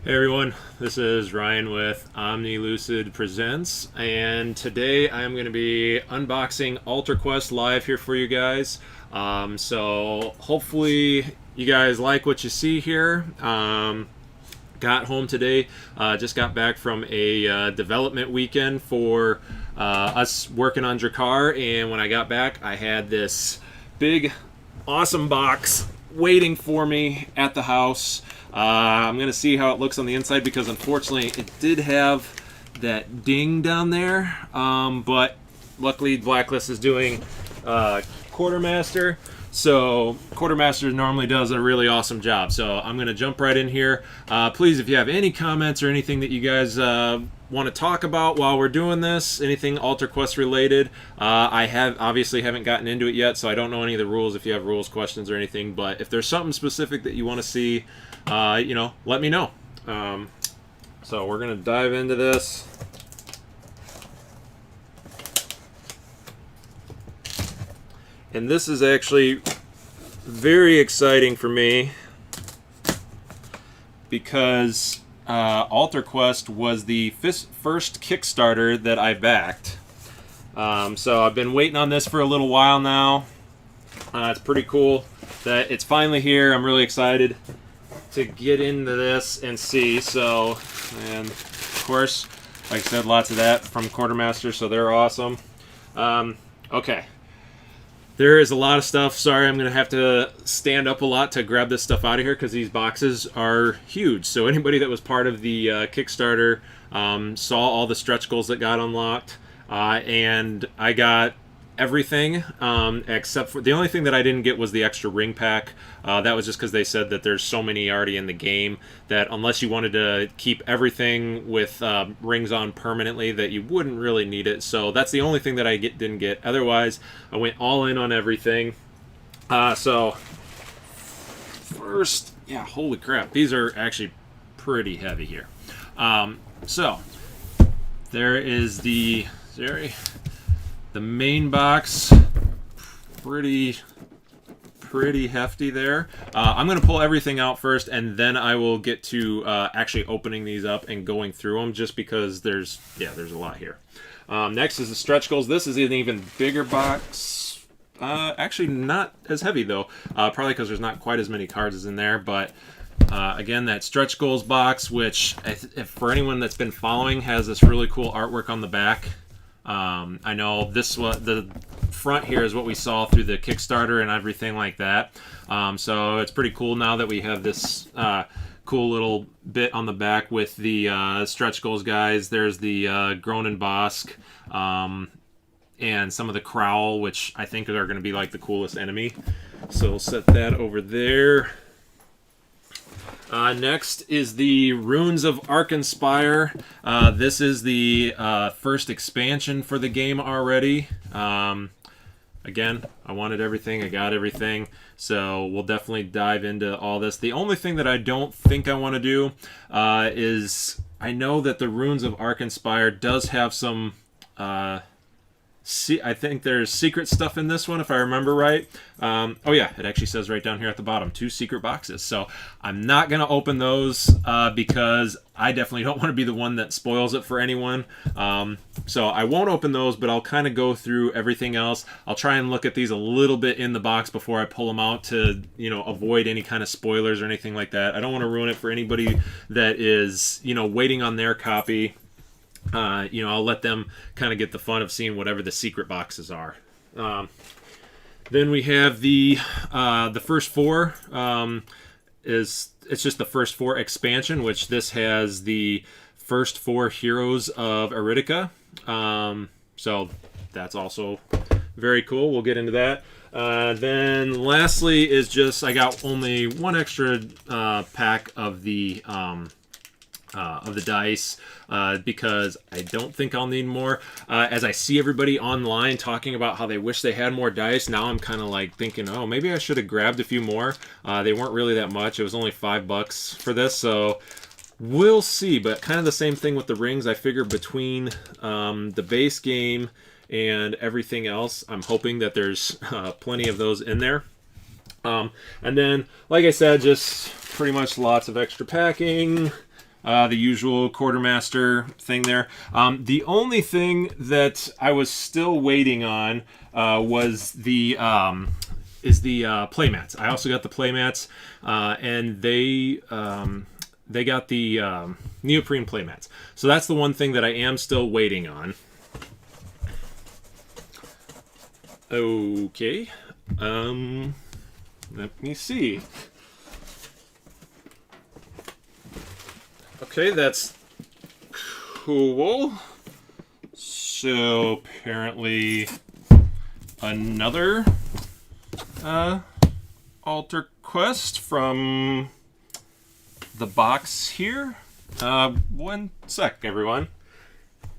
Hey everyone, this is Ryan with Omni Lucid Presents, and today I'm going to be unboxing Alter Quest live here for you guys. So hopefully you guys like what you see here. Got home today, just got back from a development weekend for us working on Drakkar, and when I got back, I had this big, awesome box waiting for me at the house. I'm going to see how it looks on the inside because unfortunately it did have that ding down there, but luckily Blacklist is doing Quartermaster, so Quartermaster normally does a really awesome job. So I'm going to jump right in here. Please, if you have any comments or anything that you guys want to talk about while we're doing this, anything Alter Quest related, I obviously haven't gotten into it yet, so I don't know any of the rules if you have rules questions or anything, but if there's something specific that you want to see, let me know. So we're going to dive into this. And this is actually very exciting for me because Alter Quest was the first Kickstarter that I backed. So I've been waiting on this for a little while now. It's pretty cool that it's finally here. I'm really excited to get into this and see. So, and of course, like I said, lots of that from Quartermaster, so they're awesome. Okay. There is a lot of stuff. Sorry, I'm going to have to stand up a lot to grab this stuff out of here because these boxes are huge. So anybody that was part of the Kickstarter saw all the stretch goals that got unlocked. And I got everything except for the only thing that I didn't get was the extra ring pack. That was just because they said that there's so many already in the game that unless you wanted to keep everything with rings on permanently, that you wouldn't really need it. So that's the only thing that I didn't get. Otherwise, I went all in on everything. So first, yeah, holy crap, these are actually pretty heavy here. So there is the main box, pretty hefty there. I'm going to pull everything out first, and then I will get to actually opening these up and going through them, just because there's a lot here. Next is the stretch goals. This is an even bigger box. Actually, not as heavy though. Probably because there's not quite as many cards as in there, but. Again, that stretch goals box, which if for anyone that's been following, has this really cool artwork on the back. I know the front here is what we saw through the Kickstarter and everything like that. So it's pretty cool now that we have this cool little bit on the back with the stretch goals guys. There's the Gronin Bosk and some of the Crowl, which I think are going to be like the coolest enemy. So we'll set that over there. Next is the Runes of Arkanspire. This is the first expansion for the game already. Again, I wanted everything, I got everything, so we'll definitely dive into all this. The only thing that I don't think I want to do is, I know that the Runes of Arkanspire does have some... I think there's secret stuff in this one, if I remember right. Oh yeah, it actually says right down here at the bottom, 2 secret boxes. So I'm not going to open those because I definitely don't want to be the one that spoils it for anyone. So I won't open those, but I'll kind of go through everything else. I'll try and look at these a little bit in the box before I pull them out to, avoid any kind of spoilers or anything like that. I don't want to ruin it for anybody that is, waiting on their copy. I'll let them kind of get the fun of seeing whatever the secret boxes are. Then we have the first 4. It's just the first 4 expansion, which this has the first 4 heroes of Eridica. So that's also very cool. We'll get into that. Then lastly is just, I got only one extra pack of the dice because I don't think I'll need more. As I see everybody online talking about how they wish they had more dice, now I'm kind of like thinking, oh, maybe I should have grabbed a few more. They weren't really that much. It was only $5 for this, so we'll see. But kind of the same thing with the rings. I figure between the base game and everything else, I'm hoping that there's plenty of those in there. And then, like I said, just pretty much lots of extra packing. The usual quartermaster thing there. The only thing that I was still waiting on was the playmats. I also got the playmats, and they got the neoprene playmats. So that's the one thing that I am still waiting on. Okay. Let me see. Okay, that's cool. So apparently another altar quest from the box here. One sec, everyone.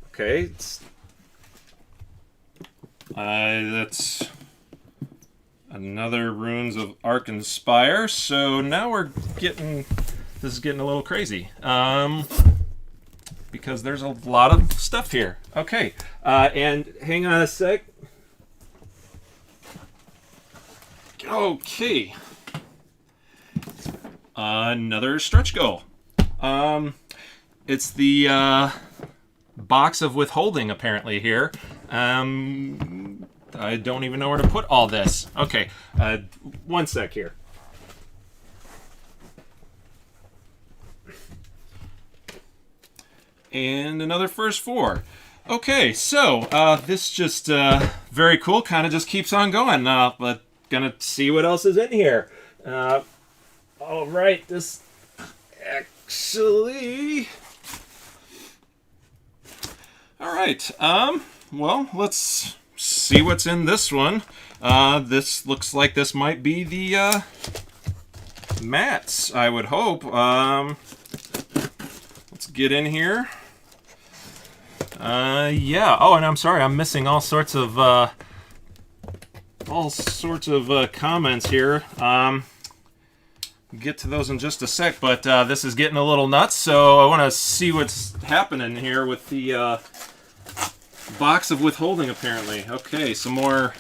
Okay, that's another Runes of Arkanspire. So now we're getting, this is getting a little crazy. Because there's a lot of stuff here. Okay, and hang on a sec. Okay. Another stretch goal. It's the box of withholding apparently here. I don't even know where to put all this. Okay, one sec here. And another first four. Okay, so this just very cool. Kind of just keeps on going. But gonna see what else is in here. All right, this actually. All right. Well, let's see what's in this one. This looks like this might be the mats. I would hope. Let's get in here. Yeah. Oh, and I'm sorry, I'm missing all sorts of comments here. Get to those in just a sec, but this is getting a little nuts, so I want to see what's happening here with the box of withholding, apparently. Okay, some more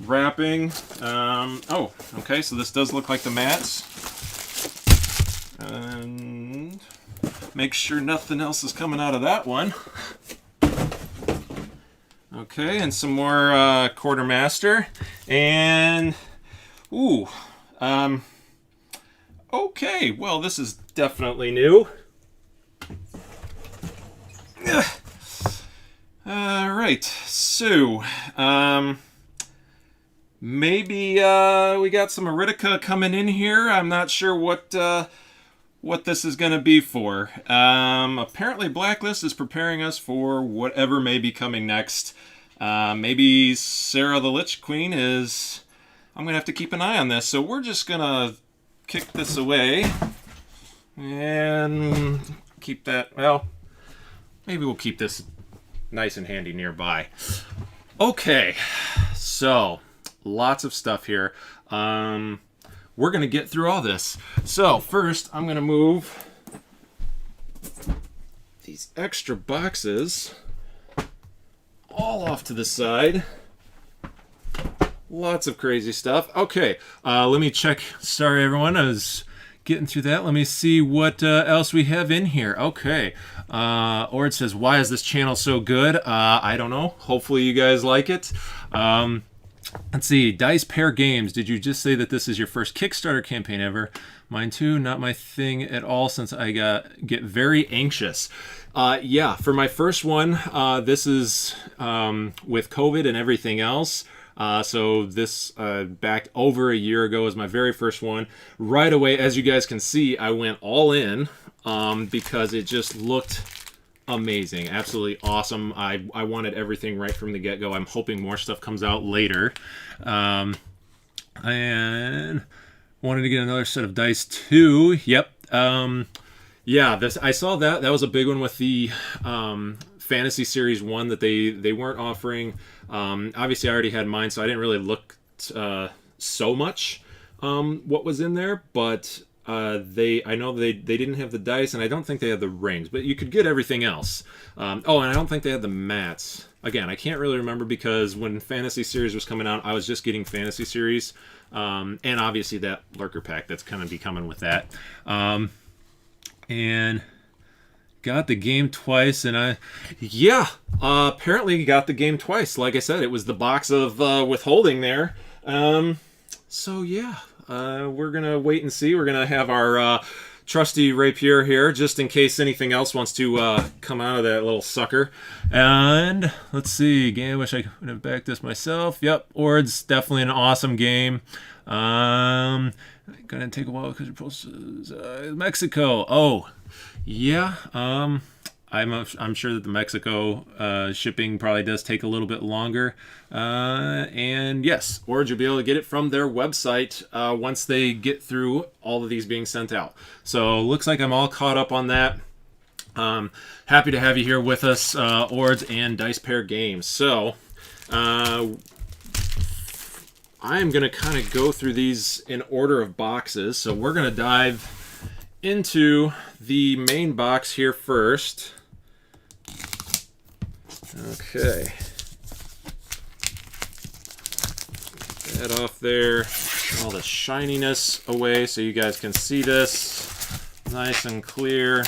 wrapping. Oh, okay, so this does look like the mats. And make sure nothing else is coming out of that one. Okay, and some more quartermaster. And, ooh, okay, well, this is definitely new. Alright, so, maybe we got some Eridica coming in here. I'm not sure what this is going to be for. Apparently Blacklist is preparing us for whatever may be coming next. Maybe Sarah the Lich Queen is... I'm going to have to keep an eye on this, so we're just going to kick this away and keep that, well, maybe we'll keep this nice and handy nearby. Okay, so lots of stuff here. We're gonna get through all this. So first I'm gonna move these extra boxes all off to the side. Lots of crazy stuff. Okay, let me check. Sorry, everyone. I was getting through that. Let me see what else we have in here. Okay. Ord says, why is this channel so good? I don't know. Hopefully you guys like it. Let's see. Dice Pair Games. Did you just say that this is your first Kickstarter campaign ever? Mine too. Not my thing at all since I get very anxious. Yeah, for my first one, this is with COVID and everything else. So this back over a year ago was my very first one. Right away, as you guys can see, I went all in because it just looked amazing, absolutely awesome. I wanted everything right from the get-go. I'm hoping more stuff comes out later. And wanted to get another set of dice too. Yep. Yeah, I saw that. That was a big one with the Fantasy Series 1 that they weren't offering. Obviously, I already had mine, so I didn't really look so much what was in there. But I know they didn't have the dice, and I don't think they had the rings. But you could get everything else. Oh, and I don't think they had the mats. Again, I can't really remember because when Fantasy Series was coming out, I was just getting Fantasy Series. And obviously that Lurker Pack that's going to be coming with that. And got the game twice, and yeah, apparently got the game twice. Like I said, it was the box of withholding there. So yeah, we're gonna wait and see. We're gonna have our trusty rapier here, just in case anything else wants to come out of that little sucker. And let's see, game. Wish I could have backed this myself. Yep, Ord's definitely an awesome game. Gonna take a while because your post is Mexico. Oh, yeah. I'm sure that the Mexico shipping probably does take a little bit longer. And yes, Orge will be able to get it from their website once they get through all of these being sent out. So looks like I'm all caught up on that. Happy to have you here with us, Ords and Dice Pair Games. So I'm going to kind of go through these in order of boxes. So we're going to dive into the main box here first. Okay. Get that off there. All the shininess away so you guys can see this nice and clear.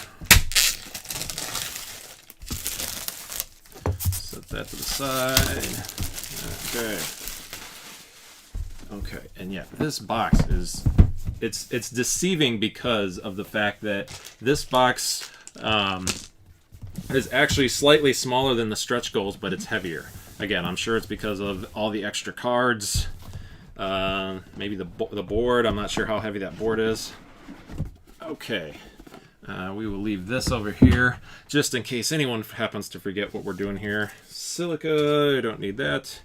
Set that to the side. Okay. Okay, and yeah, this box is it's deceiving because of the fact that this box is actually slightly smaller than the stretch goals, but it's heavier. Again, I'm sure it's because of all the extra cards. Maybe the board. I'm not sure how heavy that board is. Okay, we will leave this over here just in case anyone happens to forget what we're doing here. Silica, I don't need that.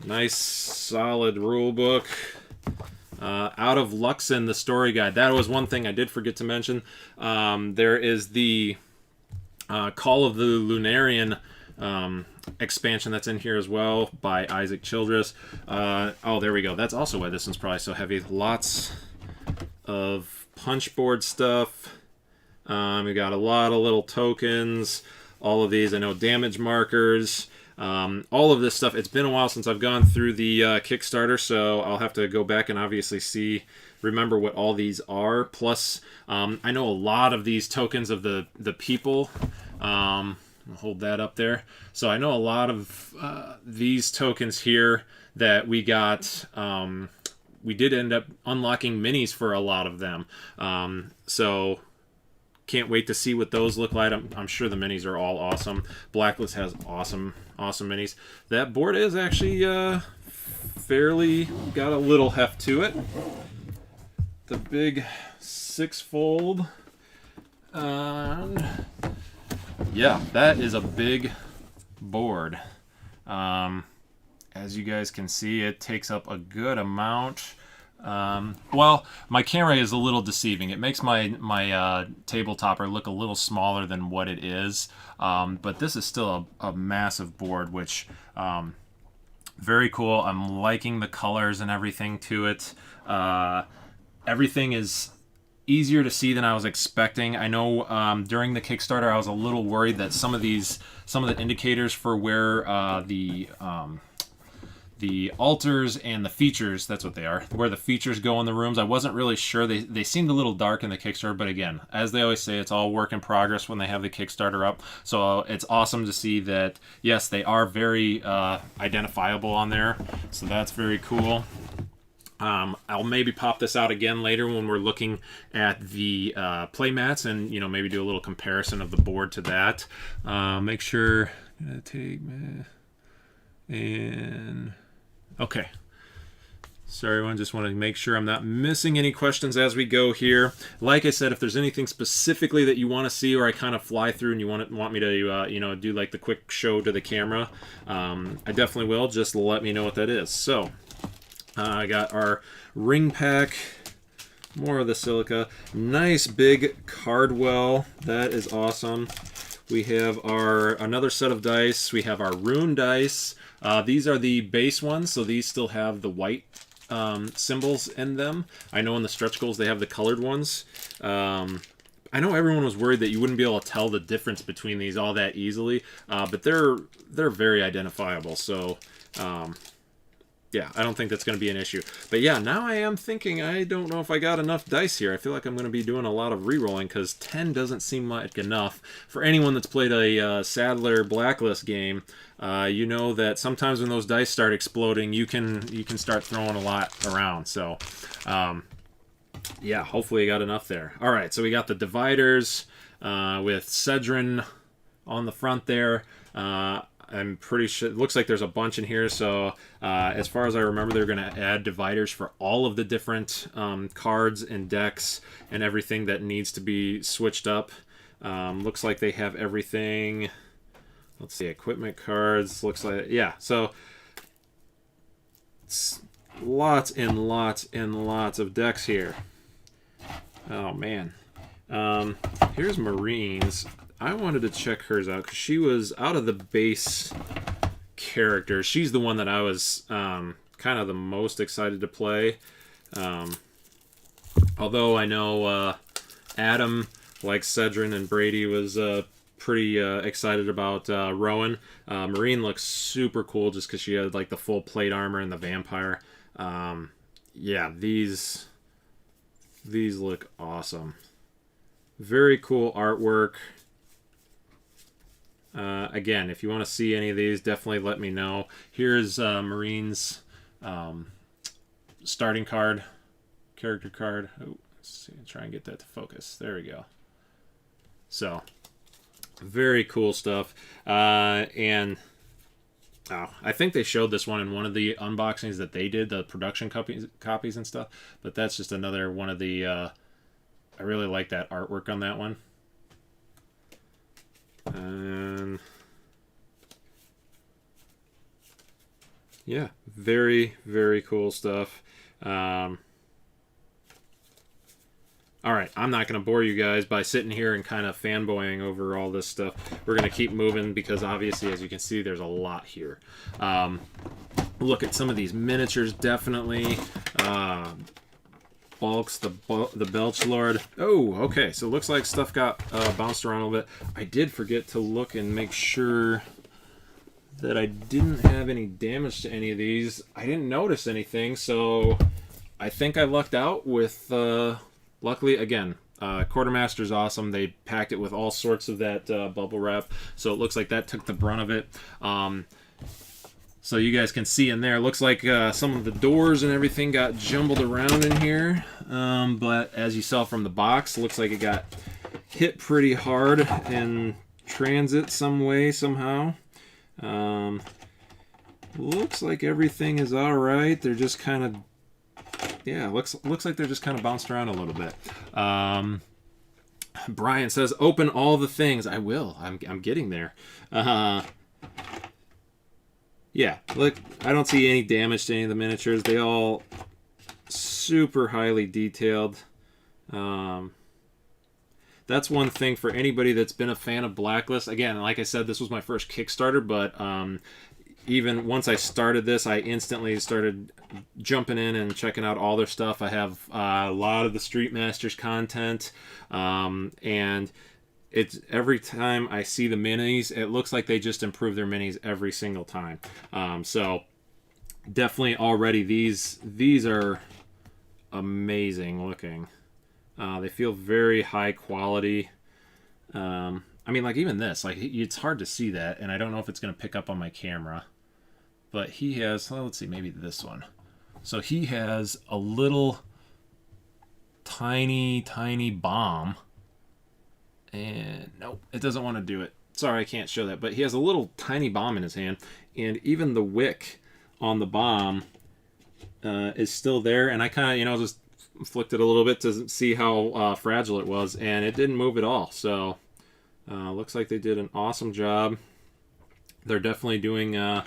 Nice solid rule book. Out of Luxon, the story guide. That was one thing I did forget to mention. There is the Call of the Lunarian expansion that's in here as well by Isaac Childress. Oh, there we go. That's also why this one's probably so heavy. Lots of punchboard stuff. We got a lot of little tokens. All of these, I know, damage markers. All of this stuff. It's been a while since I've gone through the Kickstarter, so I'll have to go back and obviously remember what all these are. Plus, I know a lot of these tokens of the people. I'll hold that up there. So I know a lot of these tokens here that we got. We did end up unlocking minis for a lot of them. So can't wait to see what those look like. I'm sure the minis are all awesome. Blacklist has awesome minis. That board is actually fairly got a little heft to it. The big 6-fold. Yeah, that is a big board. As you guys can see, it takes up a good amount. Well, my camera is a little deceiving. It makes my table topper look a little smaller than what it is. But this is still a massive board, which very cool. I'm liking the colors and everything to it. Everything is easier to see than I was expecting. I know during the Kickstarter I was a little worried that some of the indicators for where the altars and the features, that's what they are, where the features go in the rooms, I wasn't really sure. They seemed a little dark in the Kickstarter, but again, as they always say, it's all work in progress when they have the Kickstarter up. So it's awesome to see that, yes, they are very identifiable on there. So that's very cool. I'll maybe pop this out again later when we're looking at the play mats and, maybe do a little comparison of the board to that. Make sure, okay. Sorry, everyone. Just want to make sure I'm not missing any questions as we go here. Like I said, if there's anything specifically that you want to see or I kind of fly through and you want me to, do like the quick show to the camera, I definitely will. Just let me know what that is. So, I got our ring pack. More of the silica. Nice big Cardwell. That is awesome. We have another set of dice. We have our rune dice. These are the base ones, so these still have the white symbols in them. I know in the stretch goals they have the colored ones. I know everyone was worried that you wouldn't be able to tell the difference between these all that easily, but they're very identifiable. So yeah, I don't think that's going to be an issue. But yeah, now I am thinking I don't know if I got enough dice here. I feel like I'm going to be doing a lot of re-rolling because 10 doesn't seem like enough. For anyone that's played a Sadler Blacklist game, you know that sometimes when those dice start exploding, you can start throwing a lot around. So, yeah, hopefully I got enough there. All right, so we got the dividers with Cedrin on the front there. I'm pretty sure it looks like there's a bunch in here. So as far as I remember, they're going to add dividers for all of the different cards and decks and everything that needs to be switched up. Looks like they have everything. Let's see, equipment cards. Looks like, yeah. So it's lots and lots and lots of decks here. Oh man. Here's Marines. I wanted to check hers out because she was out of the base characters. She's the one that I was kind of the most excited to play. Although I know Adam, like Cedrin and Brady, was pretty excited about Rowan. Marine looks super cool just because she had like the full plate armor and the vampire. Yeah, these look awesome. Very cool artwork. Again, if you want to see any of these, definitely let me know. Here's Marine's starting card, character card. Oh, let's see, try and get that to focus. There we go. So, very cool stuff. And I think they showed this one in one of the unboxings that they did, the production copies and stuff. But that's just another one of the. I really like that artwork on that one. And yeah, very, very cool stuff. All right, I'm not going to bore you guys by sitting here and kind of fanboying over all this stuff. We're going to keep moving because obviously, as you can see, there's a lot here. Look at some of these miniatures, definitely. Bulks, the Belch Lord. Oh, okay. So it looks like stuff got bounced around a little bit. I did forget to look and make sure that I didn't have any damage to any of these. I didn't notice anything, so I think I lucked out with, luckily, again, Quartermaster's awesome. They packed it with all sorts of that bubble wrap, so it looks like that took the brunt of it. So you guys can see in there, looks like some of the doors and everything got jumbled around in here. But as you saw from the box, looks like it got hit pretty hard in transit some way, somehow. Looks like everything is all right. They're just kind of, yeah, looks like they're just kind of bounced around a little bit. Brian says, open all the things. I will. I'm getting there. Yeah, look, I don't see any damage to any of the miniatures. They all super highly detailed. That's one thing for anybody that's been a fan of Blacklist. Again, like I said, this was my first Kickstarter, but even once I started this, I instantly started jumping in and checking out all their stuff. I have a lot of the Street Masters content, and it's every time I see the minis, it looks like they just improve their minis every single time. So definitely already these are amazing looking. They feel very high quality. I mean, like even this, like it's hard to see that, and I don't know if it's going to pick up on my camera. But he has, well, let's see, maybe this one. So he has a little tiny bomb. And nope, it doesn't want to do it. Sorry, I can't show that. But he has a little tiny bomb in his hand, and even the wick on the bomb is still there. And I kind of, just flicked it a little bit to see how fragile it was, and it didn't move at all. So looks like they did an awesome job. They're definitely doing their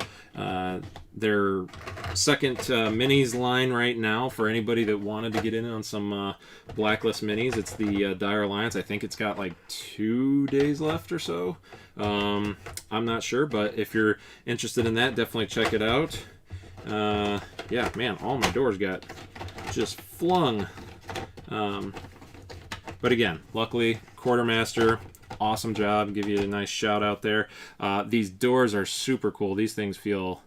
second minis line right now for anybody that wanted to get in on some Blacklist minis. It's the Dire Alliance. I think it's got like 2 days left or so. I'm not sure, but if you're interested in that, definitely check it out. Yeah, man, all my doors got just flung. But again, luckily, Quartermaster, awesome job. Give you a nice shout out there. These doors are super cool. These things feel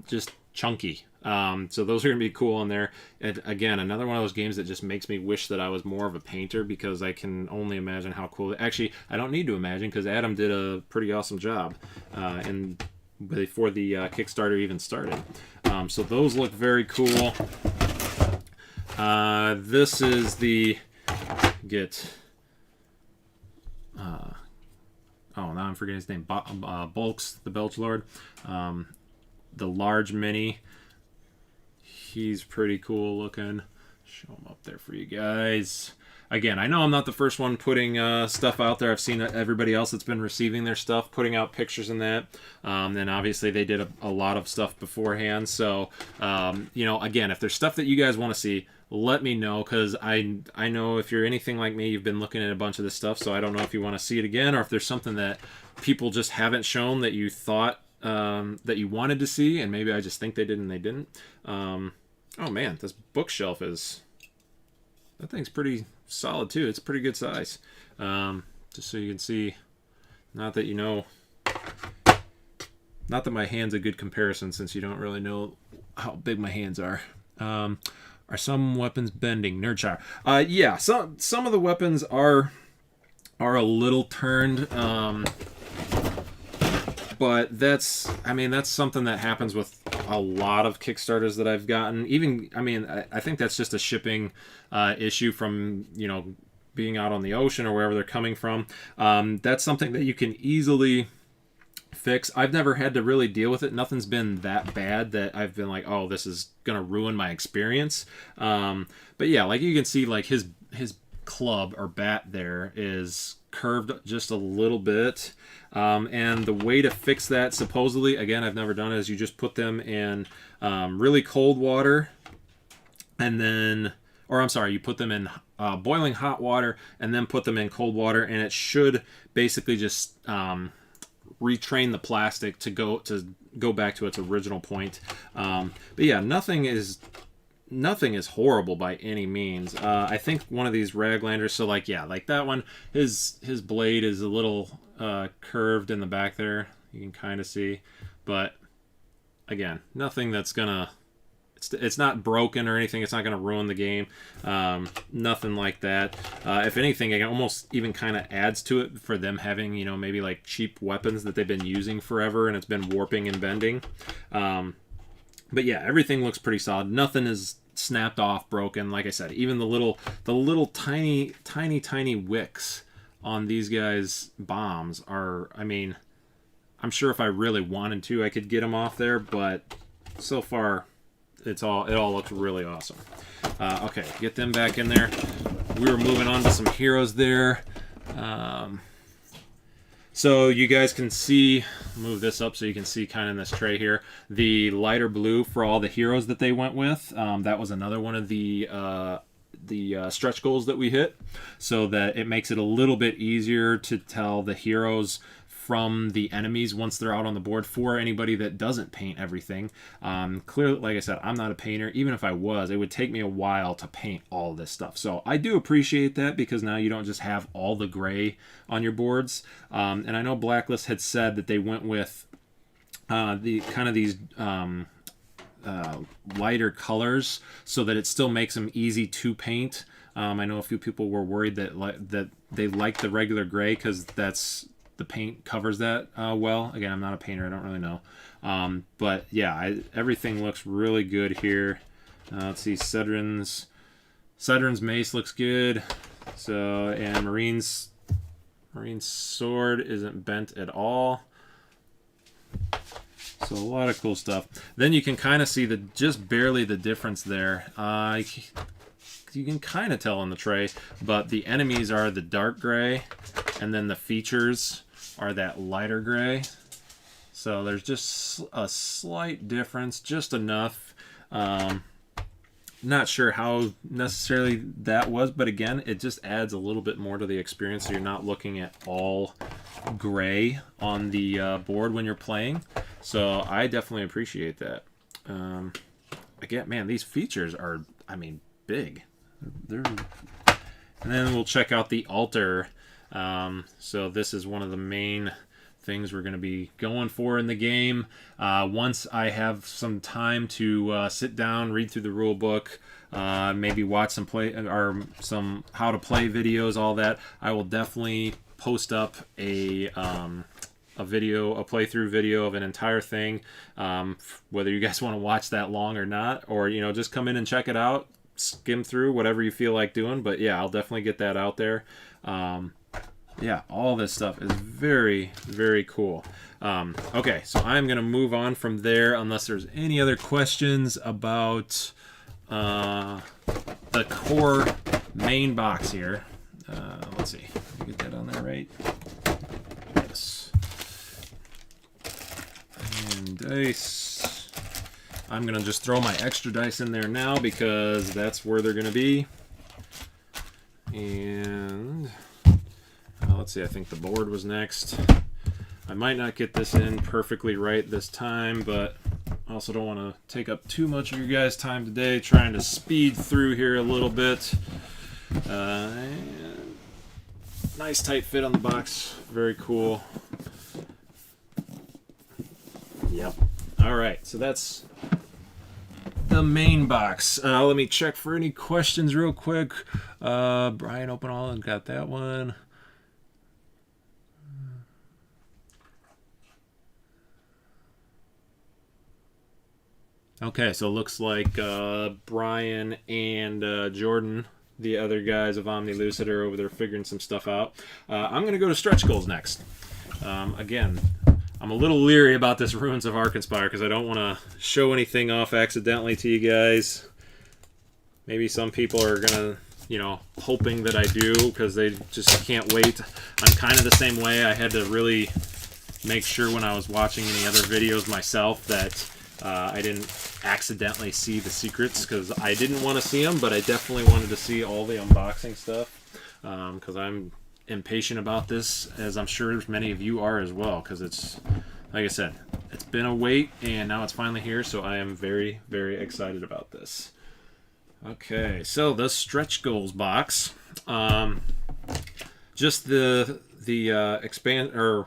just chunky. So those are going to be cool on there. And again, another one of those games that just makes me wish that I was more of a painter, because I can only imagine how cool. Actually, I don't need to imagine, because Adam did a pretty awesome job and before the Kickstarter even started. So those look very cool. This is the oh, now I'm forgetting his name. Bulks, the Belch Lord. The large mini. He's pretty cool looking. Show him up there for you guys. Again, I know I'm not the first one putting stuff out there. I've seen everybody else that's been receiving their stuff putting out pictures and that. Then obviously they did a lot of stuff beforehand. So, you know, again, if there's stuff that you guys want to see, let me know, because I know if you're anything like me, you've been looking at a bunch of this stuff, so I don't know if you want to see it again, or if there's something that people just haven't shown that you thought that you wanted to see, and maybe I just think they did and they didn't. Oh man, this bookshelf that thing's pretty solid too. It's a pretty good size. Just so you can see, not that my hand's a good comparison, since you don't really know how big my hands are. Are some weapons bending? Nerdshire. Yeah, some of the weapons are a little turned, but that's something that happens with a lot of Kickstarters that I've gotten. Even, I think that's just a shipping issue from, being out on the ocean or wherever they're coming from. That's something that you can easily fix. I've never had to really deal with it. Nothing's been that bad that I've been like, oh, this is gonna ruin my experience. But yeah, like you can see, like his club or bat there is curved just a little bit, and the way to fix that, supposedly, again, I've never done it, is you just put them in really cold water, and then, or I'm sorry, you put them in boiling hot water and then put them in cold water, and it should basically just retrain the plastic to go back to its original point. But yeah, nothing is horrible by any means. I think one of these Raglanders, so like that one, his blade is a little curved in the back there. You can kind of see, but again, nothing that's gonna. It's not broken or anything. It's not going to ruin the game. Nothing like that. If anything, it almost even kind of adds to it for them having, maybe like cheap weapons that they've been using forever and it's been warping and bending. But yeah, everything looks pretty solid. Nothing is snapped off, broken. Like I said, even the little tiny wicks on these guys' bombs are, I'm sure if I really wanted to, I could get them off there, but so far, it all looks really awesome. Okay, get them back in there. We were moving on to some heroes there. So you guys can see, move this up so you can see kind of in this tray here, the lighter blue for all the heroes that they went with. That was another one of the stretch goals that we hit, so that it makes it a little bit easier to tell the heroes from the enemies once they're out on the board, for anybody that doesn't paint everything. Clearly, like I said, I'm not a painter. Even if I was, it would take me a while to paint all this stuff. So I do appreciate that, because now you don't just have all the gray on your boards. And I know Blacklist had said that they went with the kind of these lighter colors so that it still makes them easy to paint. I know a few people were worried that they liked the regular gray because the paint covers that well. Again, I'm not a painter. I don't really know. But yeah, everything looks really good here. Let's see, Cedrin's mace looks good. So, and Marine's sword isn't bent at all. So a lot of cool stuff. Then you can kind of see just barely the difference there. You can kind of tell in the tray, but the enemies are the dark gray, and then the features are that lighter gray. So there's just a slight difference, just enough. Not sure how necessarily that was, but again, it just adds a little bit more to the experience, so you're not looking at all gray on the board when you're playing. So I definitely appreciate that. Again, man, these features are, big. And then we'll check out the altar. So this is one of the main things we're going to be going for in the game. Once I have some time to sit down, read through the rule book, maybe watch some play or some how to play videos, all that, I will definitely post up a playthrough video of an entire thing, whether you guys want to watch that long or not, or just come in and check it out, skim through, whatever you feel like doing. But yeah, I'll definitely get that out there. Yeah, all this stuff is very, very cool. Okay, so I'm gonna move on from there unless there's any other questions about the core main box here. Let's see, did I get that on there right? Yes. And dice. I'm gonna just throw my extra dice in there now because that's where they're gonna be. And let's see, I think the board was next. I might not get this in perfectly right this time, but I also don't want to take up too much of your guys' time today trying to speed through here a little bit. Nice tight fit on the box. Very cool. Yep. All right, so that's the main box. Let me check for any questions real quick. Brian Open All and got that one. Okay, so it looks like Brian and Jordan, the other guys of Omni Lucid, are over there figuring some stuff out. I'm going to go to stretch goals next. Again, I'm a little leery about this Ruins of Arkanspire because I don't want to show anything off accidentally to you guys. Maybe some people are going to, hoping that I do because they just can't wait. I'm kind of the same way. I had to really make sure when I was watching any other videos myself that I didn't accidentally see the secrets because I didn't want to see them, but I definitely wanted to see all the unboxing stuff because I'm impatient about this, as I'm sure many of you are as well, because it's, like I said, it's been a wait and now it's finally here, so I am very, very excited about this. Okay, so the stretch goals box, just the expand or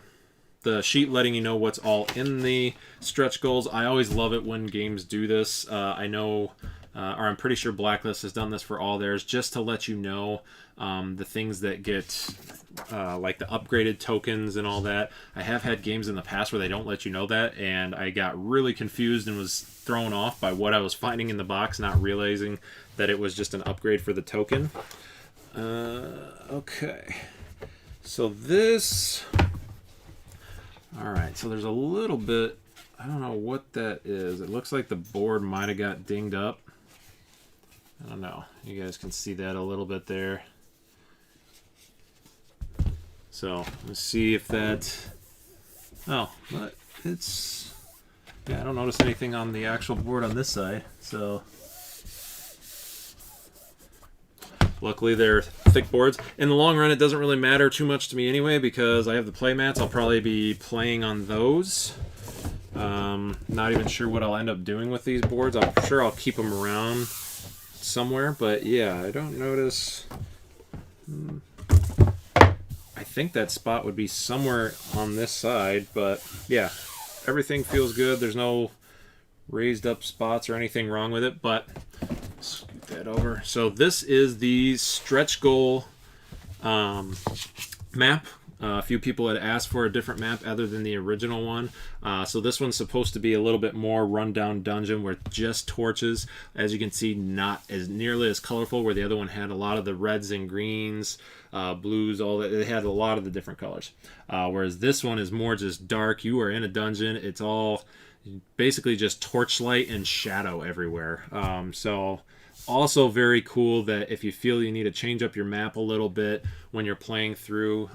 the sheet letting you know what's all in the stretch goals. I always love it when games do this. I know, or I'm pretty sure Blacklist has done this for all theirs, just to let you know the things that get, like the upgraded tokens and all that. I have had games in the past where they don't let you know that, and I got really confused and was thrown off by what I was finding in the box, not realizing that it was just an upgrade for the token. Okay. So this... Alright, so there's a little bit, I don't know what that is. It looks like the board might have got dinged up. I don't know. You guys can see that a little bit there. So, let's see if that... Oh, but it's... Yeah, I don't notice anything on the actual board on this side, so... Luckily, they're thick boards. In the long run, it doesn't really matter too much to me anyway because I have the play mats. I'll probably be playing on those. Not even sure what I'll end up doing with these boards. I'm sure I'll keep them around somewhere, but yeah, I don't notice... I think that spot would be somewhere on this side, but yeah, everything feels good. There's no raised up spots or anything wrong with it, but... Scoot that over. So this is the stretch goal map. A few people had asked for a different map other than the original one. So this one's supposed to be a little bit more rundown dungeon with just torches. As you can see, not as nearly as colorful, where the other one had a lot of the reds and greens, blues, all that. It had a lot of the different colors. Whereas this one is more just dark. You are in a dungeon. It's all basically just torchlight and shadow everywhere. So also very cool that if you feel you need to change up your map a little bit when you're playing through,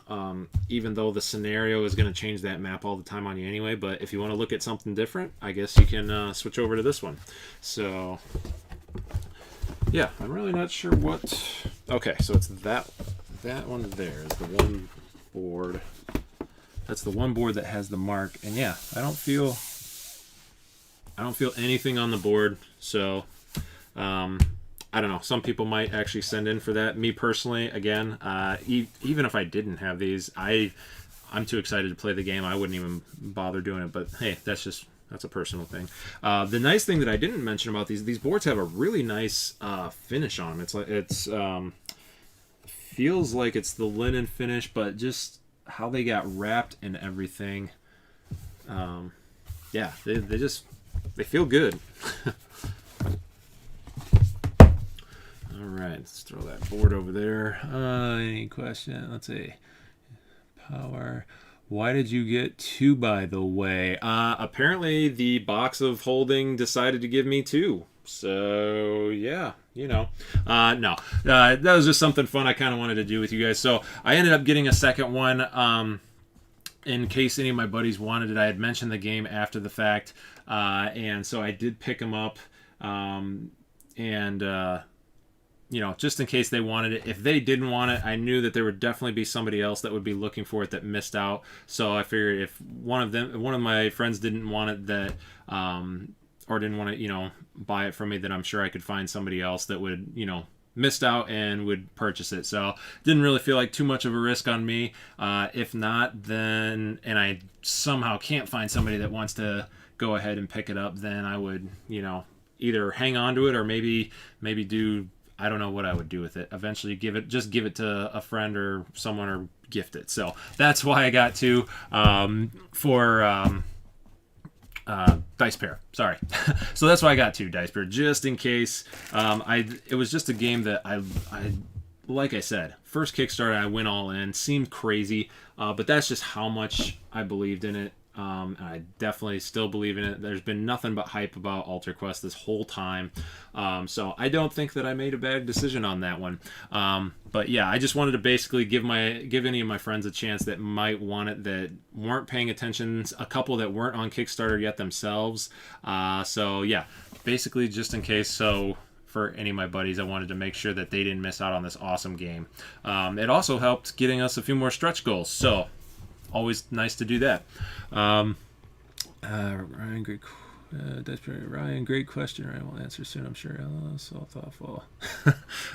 even though the scenario is going to change that map all the time on you anyway, but if you want to look at something different, I guess you can switch over to this one. So yeah, I'm really not sure what... Okay, so it's that one there is the one board. That's the one board that has the mark, and yeah, I don't feel anything on the board, so I don't know. Some people might actually send in for that. Me personally, again, even if I didn't have these, I'm too excited to play the game. I wouldn't even bother doing it. But hey, that's a personal thing. The nice thing that I didn't mention about these boards have a really nice finish on them. It's feels like it's the linen finish, but just how they got wrapped and everything. Yeah, they feel good. All right, let's throw that board over there. Any question? Let's see. Power. Why did you get 2, by the way? Apparently the box of holding decided to give me 2. So, yeah, no. That was just something fun I kind of wanted to do with you guys. So, I ended up getting a second one in case any of my buddies wanted it. I had mentioned the game after the fact, and so I did pick them up, just in case they wanted it. If they didn't want it, I knew that there would definitely be somebody else that would be looking for it that missed out. So I figured if one of my friends didn't want it, that or didn't want to, buy it from me, then I'm sure I could find somebody else that would, missed out and would purchase it. So didn't really feel like too much of a risk on me. If not, then, and I somehow can't find somebody that wants to go ahead and pick it up, then I would, either hang on to it or maybe do, I don't know what I would do with it. Eventually give it to a friend or someone or gift it. So that's why I got 2 for Dice Pair. Sorry. So that's why I got 2 Dice Pair, just in case. It was just a game that I like I said, first Kickstarter I went all in. Seemed crazy, but that's just how much I believed in it. I definitely still believe in it. There's been nothing but hype about Alter Quest this whole time. So I don't think that I made a bad decision on that one. But yeah, I just wanted to basically give any of my friends a chance that might want it, that weren't paying attention, a couple that weren't on Kickstarter yet themselves. So yeah, basically just in case. So for any of my buddies, I wanted to make sure that they didn't miss out on this awesome game. It also helped getting us a few more stretch goals. So always nice to do that. Ryan, great question. Ryan will answer soon, I'm sure. So thoughtful.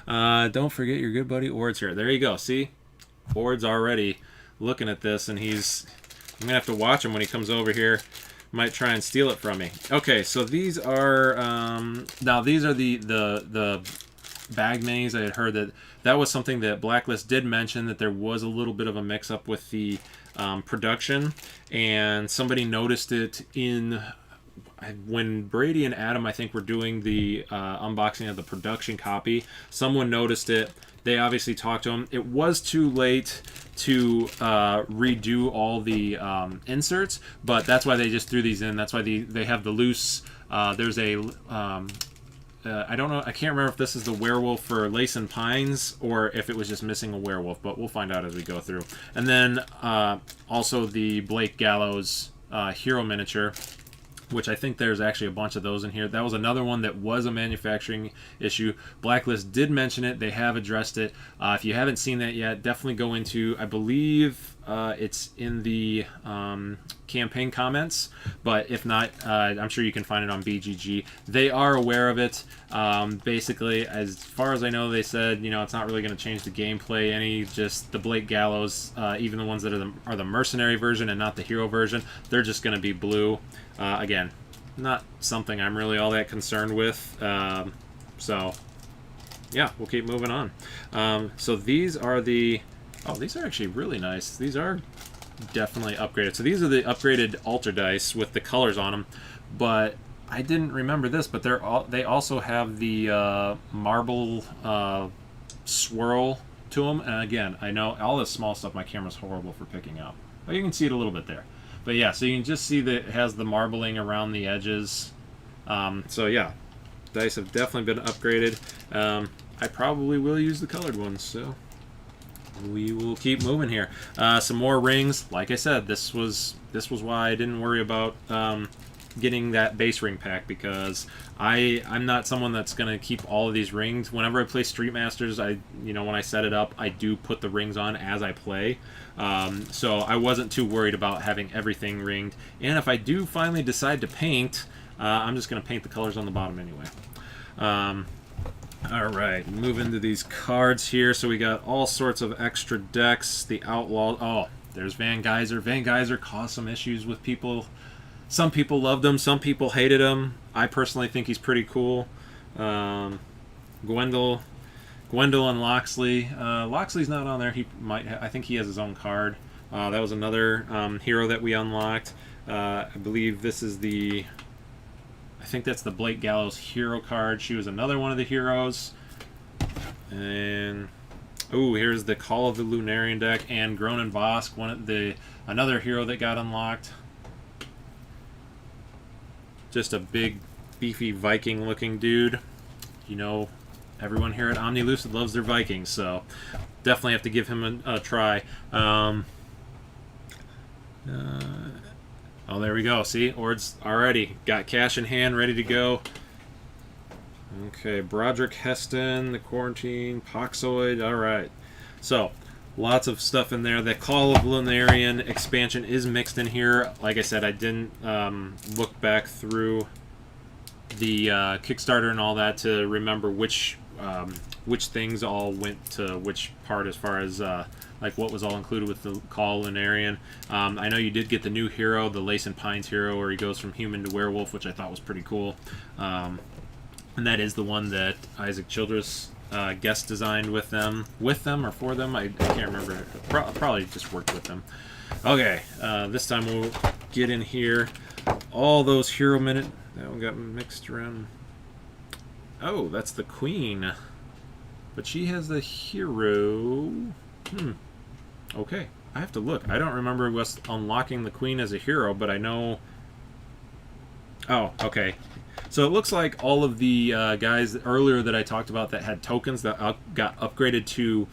Don't forget your good buddy Ord's here. There you go. See, Ord's already looking at this, and I'm gonna have to watch him when he comes over here. Might try and steal it from me. Okay, so these are now these are the bag minis. I had heard that was something that Blacklist did mention, that there was a little bit of a mix-up with the production, and somebody noticed it when Brady and Adam, I think, were doing the unboxing of the production copy. Someone noticed it. They obviously talked to him. It was too late to redo all the inserts, but that's why they just threw these in. That's why they have the loose. There's a I don't know. I can't remember if this is the werewolf for Lace and Pines or if it was just missing a werewolf, but we'll find out as we go through. And then also the Blake Gallows hero miniature, which I think there's actually a bunch of those in here. That was another one that was a manufacturing issue. Blacklist did mention it. They have addressed it. If you haven't seen that yet, definitely go into, I believe it's in the campaign comments, but if not, I'm sure you can find it on BGG. They are aware of it. Basically, as far as I know, they said, it's not really going to change the gameplay any. Just the Blake Gallows, even the ones that are the mercenary version and not the hero version, they're just going to be blue. Again, not something I'm really all that concerned with. So, yeah, we'll keep moving on. So these are these are actually really nice. These are definitely upgraded. So these are the upgraded Alter dice with the colors on them. But I didn't remember this, but they also have the marble swirl to them. And again, I know all this small stuff my camera's horrible for picking up. But you can see it a little bit there. But yeah, so you can just see that it has the marbling around the edges. So yeah, dice have definitely been upgraded. I probably will use the colored ones, so we will keep moving here. Some more rings. Like I said, this was why I didn't worry about getting that base ring pack, because I'm not someone that's gonna keep all of these rings. Whenever I play Street Masters, when I set it up, I do put the rings on as I play. So I wasn't too worried about having everything ringed. And if I do finally decide to paint, I'm just gonna paint the colors on the bottom anyway. All right, move into these cards here. So we got all sorts of extra decks. The Outlaw. Oh, there's Van Geyser. Van Geyser caused some issues with people. Some people loved him. Some people hated him. I personally think he's pretty cool. Gwendolyn Loxley. Loxley's not on there. He might. I think he has his own card. That was another hero that we unlocked. I believe this is the. I think that's the Blake Gallows hero card. She was another one of the heroes. And oh, here's the Call of the Lunarian deck and Gronin Vosk, another hero that got unlocked. Just a big, beefy Viking-looking dude. You know, everyone here at Omni Lucid loves their Vikings, so definitely have to give him a try. Oh, there we go. See, Ord's already got cash in hand, ready to go. Okay, Broderick Heston, the Quarantine, Poxoid. All right. So, lots of stuff in there. The Call of Lunarian expansion is mixed in here. Like I said, I didn't look back through the Kickstarter and all that to remember which things all went to which part as far as like what was all included with the Call Lunarian. I know you did get the new hero, the Lace and Pines hero, where he goes from human to werewolf, which I thought was pretty cool. And that is the one that Isaac Childress guest designed with them or for them. I can't remember. Probably just worked with them. Okay, this time we'll get in here. All those hero minute that one got mixed around. Oh, that's the Queen, but she has the hero. Okay, I have to look. I don't remember us unlocking the Queen as a hero, but I know. Oh, okay. So it looks like all of the guys earlier that I talked about that had tokens that got upgraded to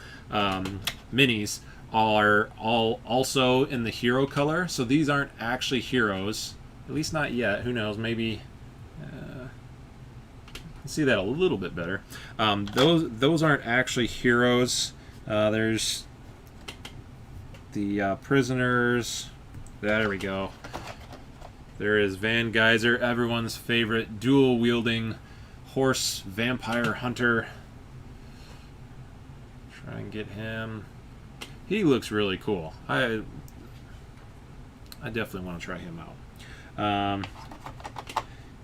minis are all also in the hero color. So these aren't actually heroes, at least not yet. Who knows? Maybe. See that a little bit better. Those aren't actually heroes. There's the prisoners. There we go. There is Van Geyser, everyone's favorite dual-wielding horse vampire hunter. Try and get him. He looks really cool. I definitely want to try him out.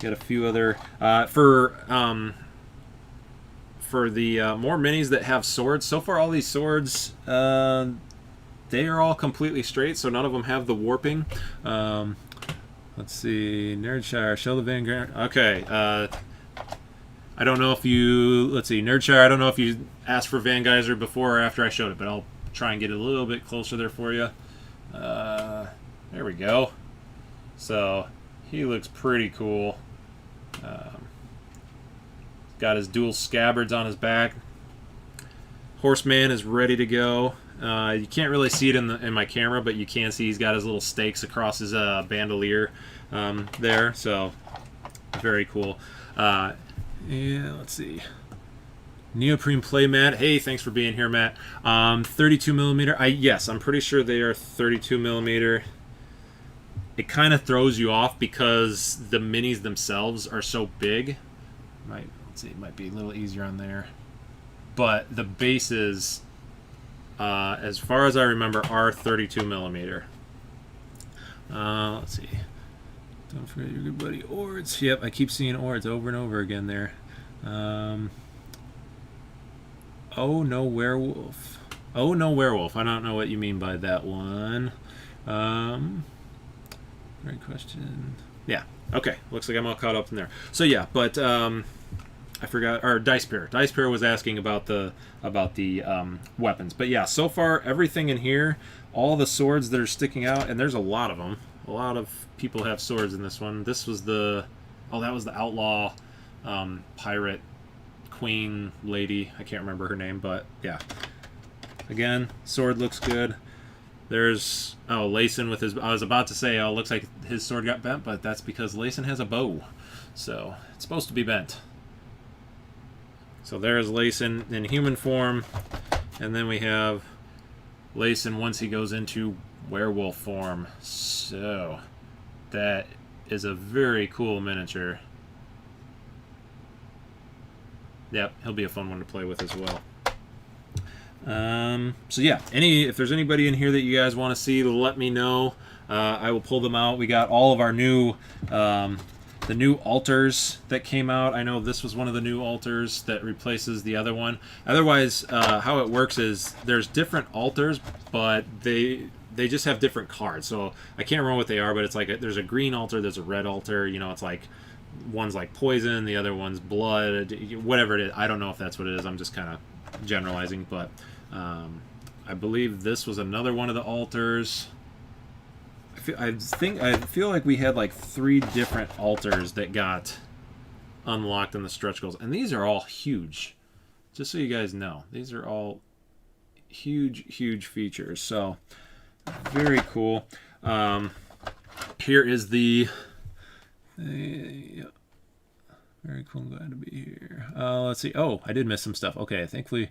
Got a few other for the more minis that have swords. So far, all these swords they are all completely straight, so none of them have the warping. Let's see, Nerdshire, Shell the Vanguard. Okay, I don't know if you. Let's see, Nerdshire. I don't know if you asked for Van Geyser before or after I showed it, but I'll try and get it a little bit closer there for you. There we go. So he looks pretty cool. Got his dual scabbards on his back. Horseman is ready to go. You can't really see it in my camera, but you can see he's got his little stakes across his bandolier there. So very cool. Yeah, let's see. Neoprene playmat. Hey, thanks for being here, Matt. 32 millimeter. Yes, I'm pretty sure they are 32 millimeter. It kind of throws you off because the minis themselves are so big. Let's see, it might be a little easier on there. But the bases, as far as I remember, are 32 millimeter. Let's see. Don't forget your good buddy Ords. Yep, I keep seeing Ords over and over again there. Oh no werewolf. Oh no werewolf. I don't know what you mean by that one. Great question. Yeah. Okay. Looks like I'm all caught up in there. So yeah, but I forgot. Or Dicepair. Dicepair was asking about the weapons. But yeah, so far everything in here, all the swords that are sticking out, and there's a lot of them. A lot of people have swords in this one. This was that was the outlaw pirate queen lady. I can't remember her name, but yeah. Again, sword looks good. There's Layson with his. I was about to say, looks like his sword got bent, but that's because Layson has a bow, so it's supposed to be bent. So there's Layson in human form, and then we have Layson once he goes into werewolf form. So that is a very cool miniature. Yep, he'll be a fun one to play with as well. So yeah, if there's anybody in here that you guys want to see, let me know. I will pull them out. We got all of our new, the new altars that came out. I know this was one of the new altars that replaces the other one. Otherwise, how it works is there's different altars, but they just have different cards. So I can't remember what they are, but it's like there's a green altar, there's a red altar. You know, it's like one's like poison, the other one's blood, whatever it is. I don't know if that's what it is. I'm just kind of generalizing, but I believe this was another one of the altars. I feel like we had like 3 different altars that got unlocked in the stretch goals, and these are all huge. Just so you guys know, these are all huge features. So very cool. Here is the yeah. Very cool. Glad to be here. Let's see. Oh, I did miss some stuff. Okay, thankfully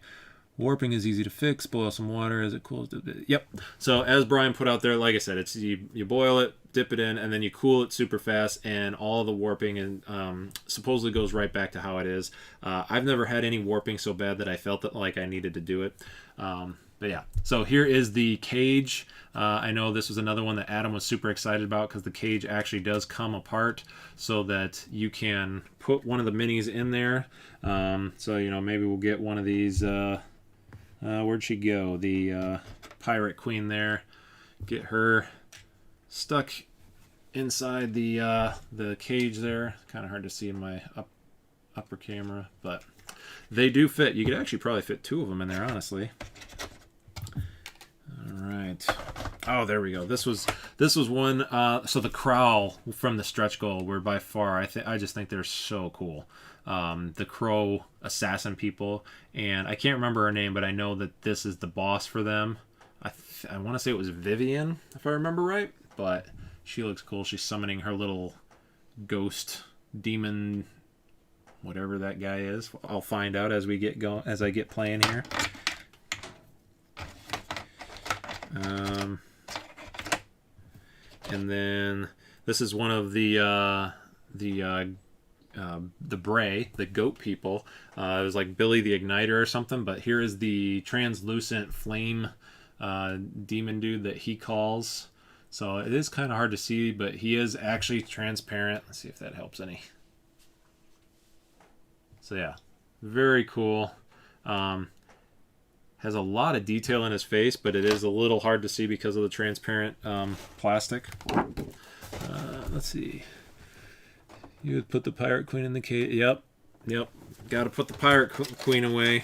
warping is easy to fix. Boil some water as it cools. Yep. So as Brian put out there, like I said, it's you boil it, dip it in, and then you cool it super fast, and all the warping and supposedly goes right back to how it is. I've never had any warping so bad that I felt that like I needed to do it. But yeah, so here is the cage. I know this was another one that Adam was super excited about because the cage actually does come apart so that you can put one of the minis in there. So, you know, maybe we'll get one of these. Where'd she go? The pirate queen there. Get her stuck inside the cage there. Kind of hard to see in my upper camera, but they do fit. You could actually probably fit 2 of them in there, honestly. All right. Oh, there we go. This was one. So the Crow from the stretch goal were by far. I just think they're so cool. The Crow assassin people, and I can't remember her name, but I know that this is the boss for them. I want to say it was Vivian, if I remember right. But she looks cool. She's summoning her little ghost demon, whatever that guy is. I'll find out as we get going, as I get playing here. And then this is one of the Bray, the goat people. It was like Billy the Igniter or something, but here is the translucent flame demon dude that he calls. So it is kind of hard to see, but he is actually transparent. Let's see if that helps any. So yeah, very cool. Has a lot of detail in his face, but it is a little hard to see because of the transparent plastic. Let's see. You would put the pirate queen in the cage. Yep. Got to put the pirate queen away.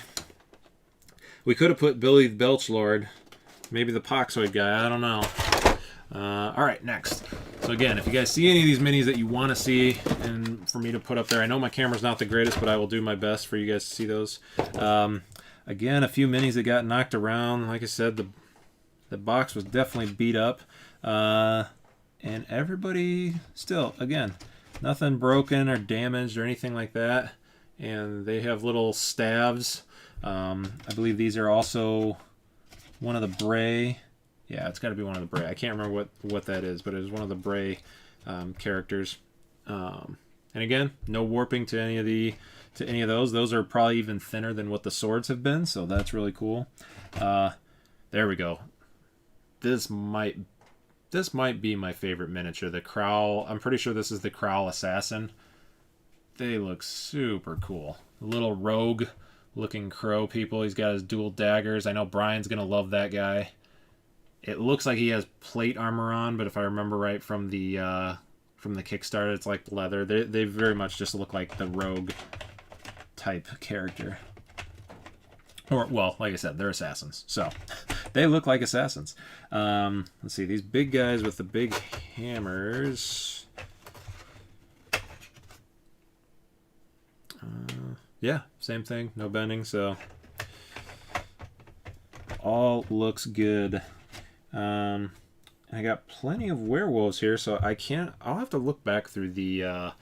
We could have put Billy the Belchlord, maybe the Poxoid guy. I don't know. All right, next. So again, if you guys see any of these minis that you want to see and for me to put up there, I know my camera's not the greatest, but I will do my best for you guys to see those. Again, a few minis that got knocked around. Like I said, the box was definitely beat up. And everybody still, again, nothing broken or damaged or anything like that. And they have little staves. I believe these are also one of the Bray. Yeah, it's got to be one of the Bray. I can't remember what that is, but it was one of the Bray characters. And again, no warping to any of those. Those are probably even thinner than what the swords have been, so that's really cool. There we go. This might be my favorite miniature. The Crowl. I'm pretty sure this is the Crowl Assassin. They look super cool. Little rogue looking crow people. He's got his dual daggers. I know Brian's gonna love that guy. It looks like he has plate armor on, but if I remember right from the Kickstarter, it's like leather. They very much just look like the rogue type character. Or, well, like I said, they're assassins, so they look like assassins. Let's see, these big guys with the big hammers. Yeah, same thing, no bending, so all looks good. I got plenty of werewolves here, so I'll have to look back through the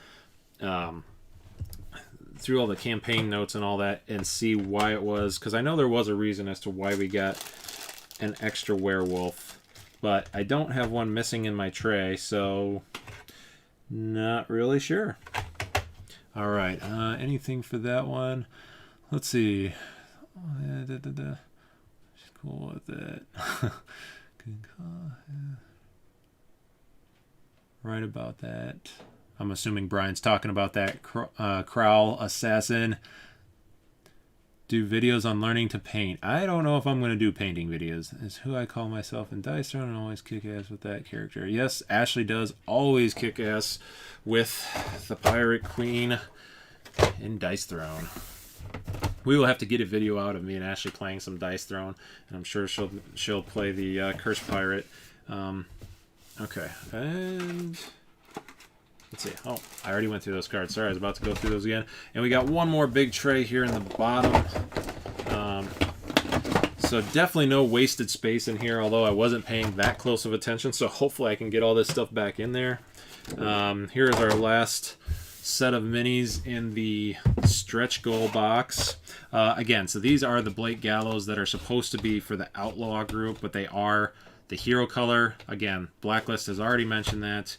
through all the campaign notes and all that and see why it was, because I know there was a reason as to why we got an extra werewolf, but I don't have one missing in my tray, so not really sure. All right, anything for that one? let's see. She's cool with it. Right about that. I'm assuming Brian's talking about that Crowl Assassin. Do videos on learning to paint. I don't know if I'm going to do painting videos. It's who I call myself in Dice Throne and always kick ass with that character. Yes, Ashley does always kick ass with the Pirate Queen in Dice Throne. We will have to get a video out of me and Ashley playing some Dice Throne, and I'm sure she'll play the Cursed Pirate. Okay, and let's see. Oh, I already went through those cards. Sorry, I was about to go through those again. And we got one more big tray here in the bottom. So definitely no wasted space in here, although I wasn't paying that close of attention. So hopefully I can get all this stuff back in there. Here is our last set of minis in the stretch goal box. Again, so these are the Blake Gallows that are supposed to be for the Outlaw group, but they are the hero color. Again, Blacklist has already mentioned that.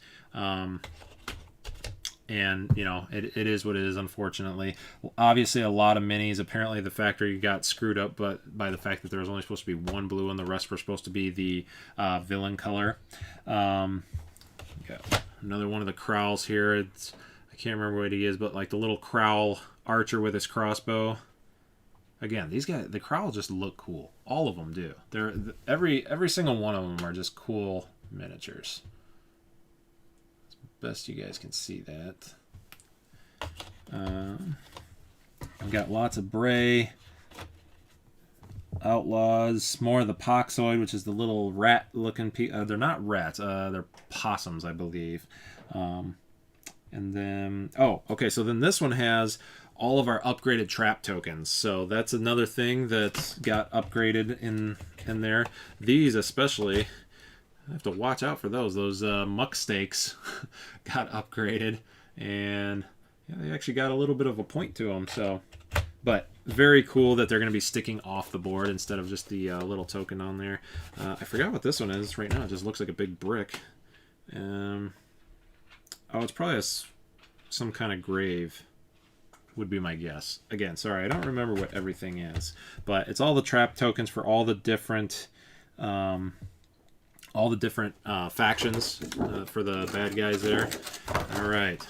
And, you know, it is what it is, unfortunately. Obviously, a lot of minis. Apparently, the factory got screwed up but by the fact that there was only supposed to be one blue and the rest were supposed to be the villain color. Got another one of the Crowls here. I can't remember what he is, but like the little Crowl archer with his crossbow. Again, these guys, the Crowl just look cool. All of them do. Every single one of them are just cool miniatures. Best you guys can see that. I've got lots of Bray, Outlaws, more of the Poxoid, which is the little rat-looking. They're not rats. They're possums, I believe. And then, oh, okay. So then this one has all of our upgraded trap tokens. So that's another thing that got upgraded in there. These especially. I have to watch out for those. Those muck stakes got upgraded, and yeah, they actually got a little bit of a point to them. So, but very cool that they're going to be sticking off the board instead of just the little token on there. I forgot what this one is right now. It just looks like a big brick. Oh, it's probably some kind of grave, would be my guess. Again, sorry, I don't remember what everything is, but it's all the trap tokens for all the different. Factions for the bad guys there. All right.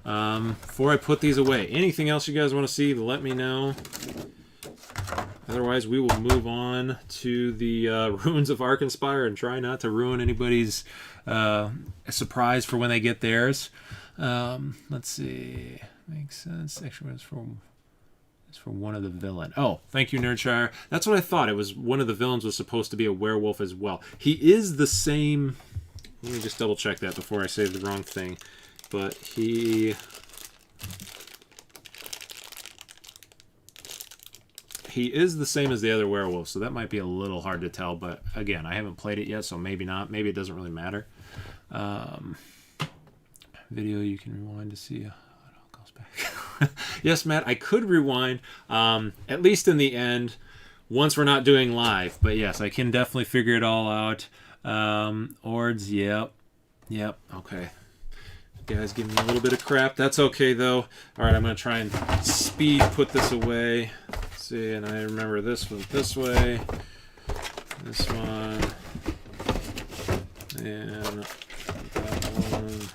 Before I put these away, anything else you guys want to see, let me know. Otherwise, we will move on to the Ruins of Arkanspire and try not to ruin anybody's surprise for when they get theirs. Let's see. Makes sense. Actually, it's for one of the villain. Oh, thank you, Nerdshire. That's what I thought. It was one of the villains was supposed to be a werewolf as well. He is the same. Let me just double check that before I say the wrong thing. But he is the same as the other werewolf, so that might be a little hard to tell. But again, I haven't played it yet, so maybe not. Maybe it doesn't really matter. Video you can rewind to see. Yes, Matt, I could rewind, at least in the end, once we're not doing live. But yes, I can definitely figure it all out. Ords, yep, okay. You guys give me a little bit of crap. That's okay, though. All right, I'm going to try and speed put this away. Let's see, and I remember this one this way. This one. And that one.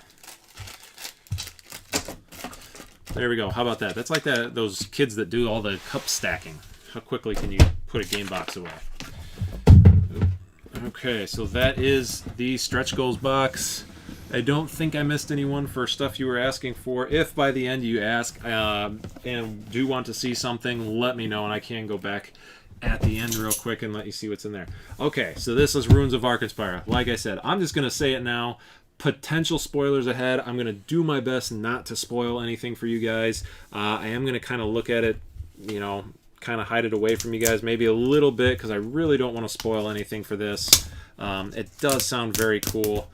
There we go. How about that? That's like those kids that do all the cup stacking. How quickly can you put a game box away? Okay, so that is the Stretch Goals box. I don't think I missed anyone for stuff you were asking for. If by the end you ask and do want to see something, let me know, and I can go back at the end real quick and let you see what's in there. Okay, so this is Ruins of Arkanspire. Like I said, I'm just going to say it now. Potential spoilers ahead. I'm going to do my best not to spoil anything for you guys. I am going to kind of look at it, you know, kind of hide it away from you guys maybe a little bit because I really don't want to spoil anything for this. It does sound very cool.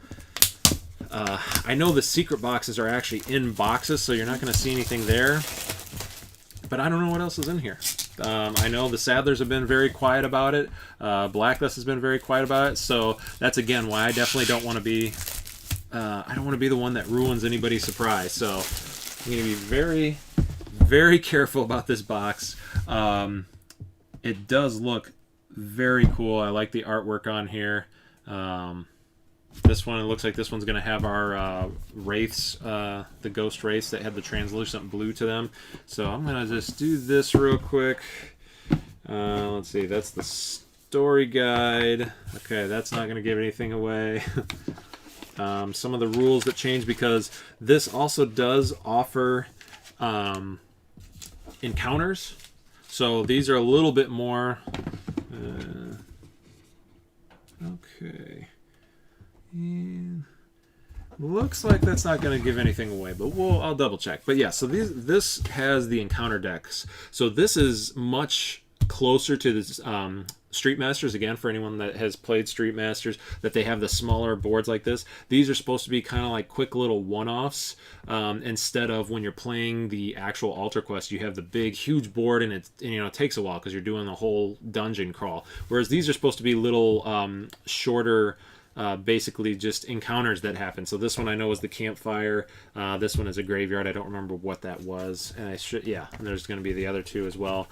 I know the secret boxes are actually in boxes, so you're not going to see anything there. But I don't know what else is in here. I know the Sadlers have been very quiet about it. Blacklist has been very quiet about it. So that's, again, why I definitely don't want to be... I don't want to be the one that ruins anybody's surprise. So I'm going to be very, very careful about this box. It does look very cool. I like the artwork on here. This one, it looks like this one's going to have our wraiths, the ghost wraiths that had the translucent blue to them. So I'm going to just do this real quick. Let's see, that's the story guide. Okay, that's not going to give anything away. Some of the rules that change, because this also does offer encounters. So these are a little bit more... okay. And looks like that's not going to give anything away, but I'll double check. But yeah, so this has the encounter decks. So this is much closer to the Street Masters. Again, for anyone that has played Street Masters, that they have the smaller boards like this. These are supposed to be kind of like quick little one-offs, instead of when you're playing the actual Altar Quest, you have the big, huge board, and it takes a while because you're doing the whole dungeon crawl. Whereas these are supposed to be little shorter. Basically just encounters that happen. So this one I know is the campfire. This one is a graveyard. I don't remember what that was. And and there's going to be the other two as well.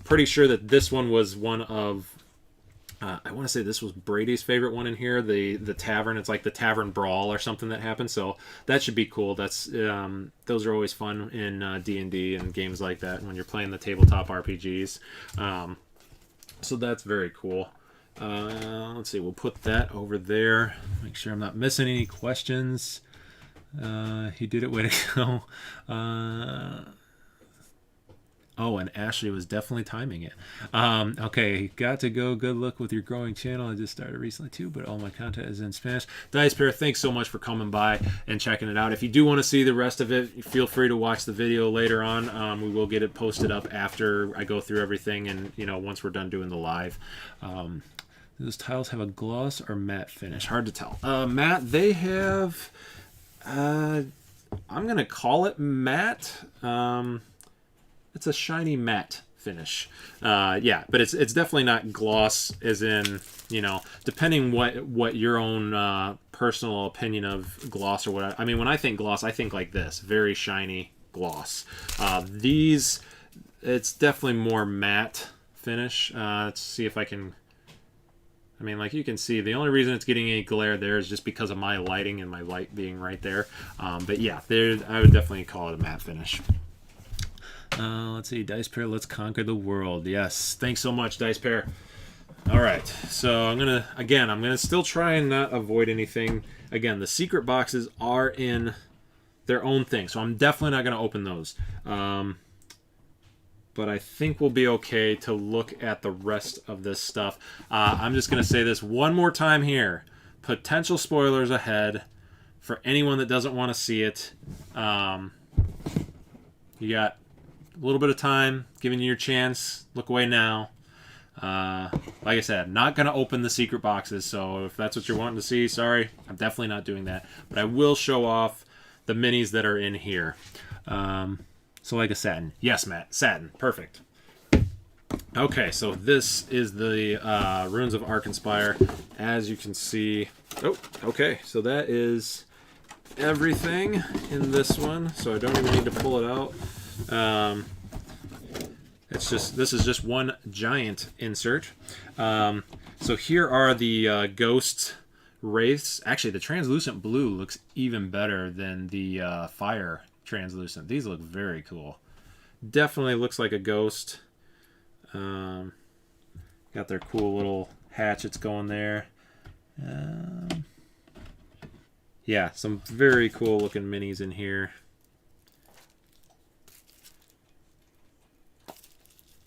Pretty sure that this one was one of, I want to say this was Brady's favorite one in here. The tavern. It's like the tavern brawl or something that happens. So that should be cool. That's those are always fun in D&D and games like that when you're playing the tabletop RPGs. So that's very cool. Let's see, we'll put that over there. Make sure I'm not missing any questions. He did it, way to go. Oh, and Ashley was definitely timing it. Okay, got to go. Good luck with your growing channel. I just started recently too, but all my content is in Spanish. Dice Pair, thanks so much for coming by and checking it out. If you do want to see the rest of it, feel free to watch the video later on. We will get it posted up after I go through everything, and once we're done doing the live. Those tiles have a gloss or matte finish? Hard to tell. Matte, they have... I'm going to call it matte. It's a shiny matte finich. Yeah, but it's definitely not gloss, as in, depending what your own personal opinion of gloss or what. I mean, when I think gloss, I think like this. Very shiny gloss. These, it's definitely more matte finish. Let's see if I can... I mean, like you can see, the only reason it's getting any glare there is just because of my lighting and my light being right there. But yeah, I would definitely call it a matte finish. Let's see, Dice Pair, let's conquer the world. Yes, thanks so much, Dice Pair. All right, so I'm gonna still try and not avoid anything. Again, the secret boxes are in their own thing, so I'm definitely not gonna open those. But I think we'll be okay to look at the rest of this stuff. I'm just going to say this one more time here. Potential spoilers ahead for anyone that doesn't want to see it. You got a little bit of time, giving you your chance. Look away now. Like I said, not going to open the secret boxes, so if that's what you're wanting to see, sorry. I'm definitely not doing that. But I will show off the minis that are in here. So like a satin. Yes, Matt. Satin. Perfect. Okay, so this is the Runes of Arkanspire. As you can see... Oh, okay. So that is everything in this one. So I don't even need to pull it out. This is just one giant insert. So here are the ghost wraiths. Actually, the translucent blue looks even better than the fire translucent. These look very cool. Definitely looks like a ghost. Got their cool little hatchets going there. Yeah, some very cool looking minis in here.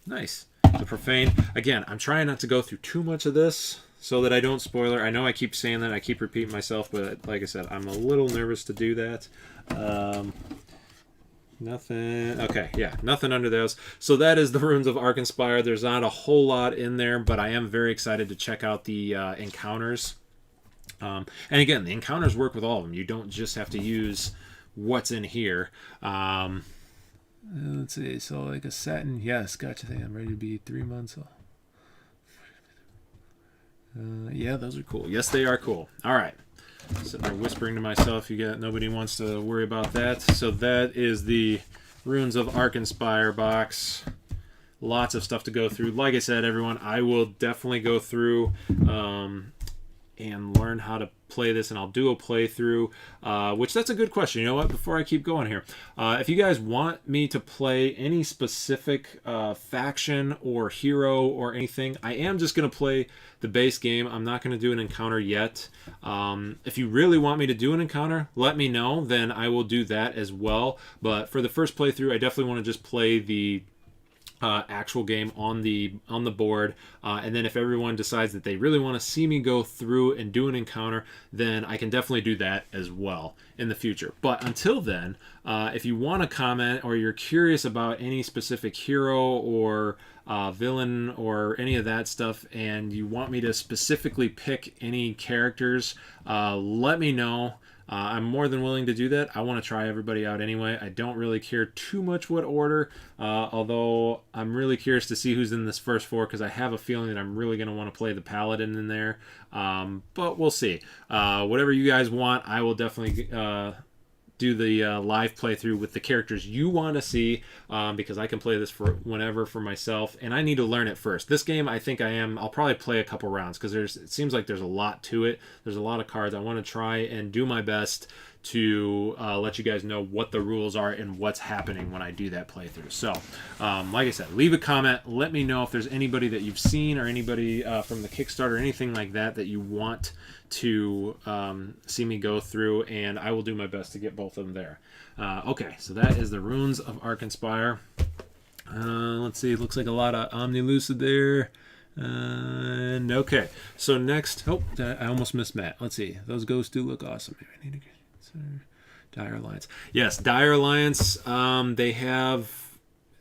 Nice. The profane. Again, I'm trying not to go through too much of this so that I don't spoiler. I know I keep saying that. I keep repeating myself, but like I said, I'm a little nervous to do that. Nothing. Okay, yeah, nothing under those. So that is the Runes of Arkanspire. There's not a whole lot in there, but I am very excited to check out the encounters. And again, the encounters work with all of them. You don't just have to use what's in here. Let's see. So like a satin. Yes, gotcha. I'm ready to be 3 months old. Yeah, those are cool. Yes, they are cool. All right. Sitting there whispering to myself, nobody wants to worry about that. So that is the Runes of Arkanspire box. Lots of stuff to go through. Like I said, everyone, I will definitely go through and learn how to play this, and I'll do a playthrough, which that's a good question. You know what? Before I keep going here, if you guys want me to play any specific faction or hero or anything, I am just going to play the base game. I'm not going to do an encounter yet. If you really want me to do an encounter, let me know. Then I will do that as well. But for the first playthrough, I definitely want to just play the actual game on the board, and then if everyone decides that they really want to see me go through and do an encounter, then I can definitely do that as well in the future. But until then, if you want to comment or you're curious about any specific hero or villain or any of that stuff, and you want me to specifically pick any characters, let me know. I'm more than willing to do that. I want to try everybody out anyway. I don't really care too much what order, although I'm really curious to see who's in this first 4, because I have a feeling that I'm really going to want to play the Paladin in there. But we'll see. Whatever you guys want, I will definitely do the live playthrough with the characters you want to see, because I can play this for whenever for myself, and I need to learn it first. This game, I think I'll probably play a couple rounds, because it seems like there's a lot to it. There's a lot of cards. I want to try and do my best to let you guys know what the rules are and what's happening when I do that playthrough. So, like I said, leave a comment. Let me know if there's anybody that you've seen or anybody from the Kickstarter or anything like that that you want to see me go through, and I will do my best to get both of them there. Okay, so that is the Runes of Arkanspire. Let's see, it looks like a lot of Omnilucid there. And okay, so next, oh, I almost missed Matt. Let's see, those ghosts do look awesome. Maybe I need to get Dire Alliance. Yes, Dire Alliance.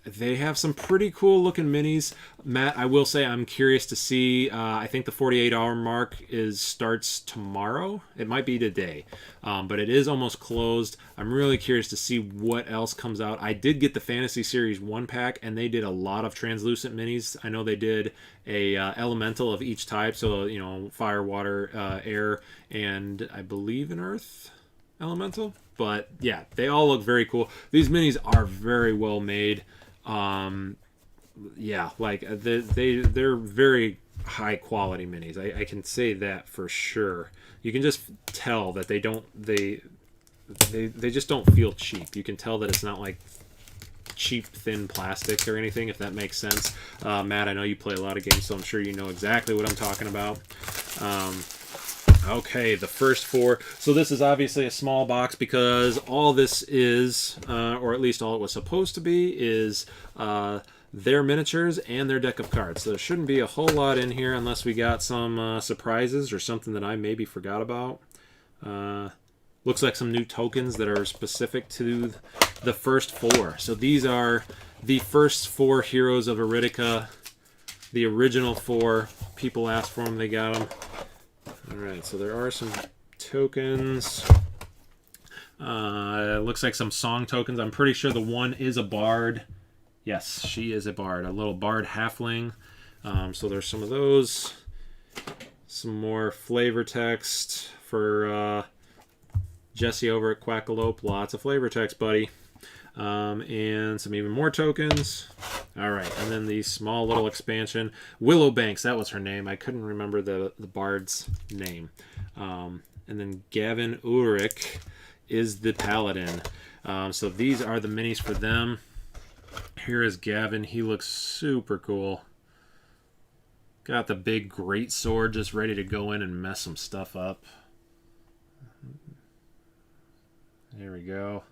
They have some pretty cool looking minis. Matt, I will say I'm curious to see. I think the 48-hour mark starts tomorrow. It might be today, but it is almost closed. I'm really curious to see what else comes out. I did get the Fantasy Series 1 pack, and they did a lot of translucent minis. I know they did a elemental of each type, so fire, water, air, and I believe an earth elemental. But yeah, they all look very cool. These minis are very well made. Yeah, like they're very high quality minis. I can say that for sure. You can just tell that they just don't feel cheap. You can tell that it's not like cheap thin plastic or anything, if that makes sense. Matt, I know you play a lot of games, so I'm sure you know exactly what I'm talking about. Okay, the first 4. So this is obviously a small box, because all this is, or at least all it was supposed to be, is their miniatures and their deck of cards. So there shouldn't be a whole lot in here unless we got some surprises or something that I maybe forgot about. Looks like some new tokens that are specific to the first 4. So these are the first 4 heroes of Aridica. The original 4. People asked for them, they got them. Alright, so there are some tokens. Looks like some song tokens. I'm pretty sure the one is a bard. Yes, she is a bard. A little bard halfling. So there's some of those. Some more flavor text for Jesse over at Quackalope. Lots of flavor text, buddy. And some even more tokens. Alright, and then the small little expansion. Willow Banks, that was her name. I couldn't remember the bard's name. And then Gavin Ulrich is the Paladin. So these are the minis for them. Here is Gavin. He looks super cool. Got the big great sword just ready to go in and mess some stuff up. There we go.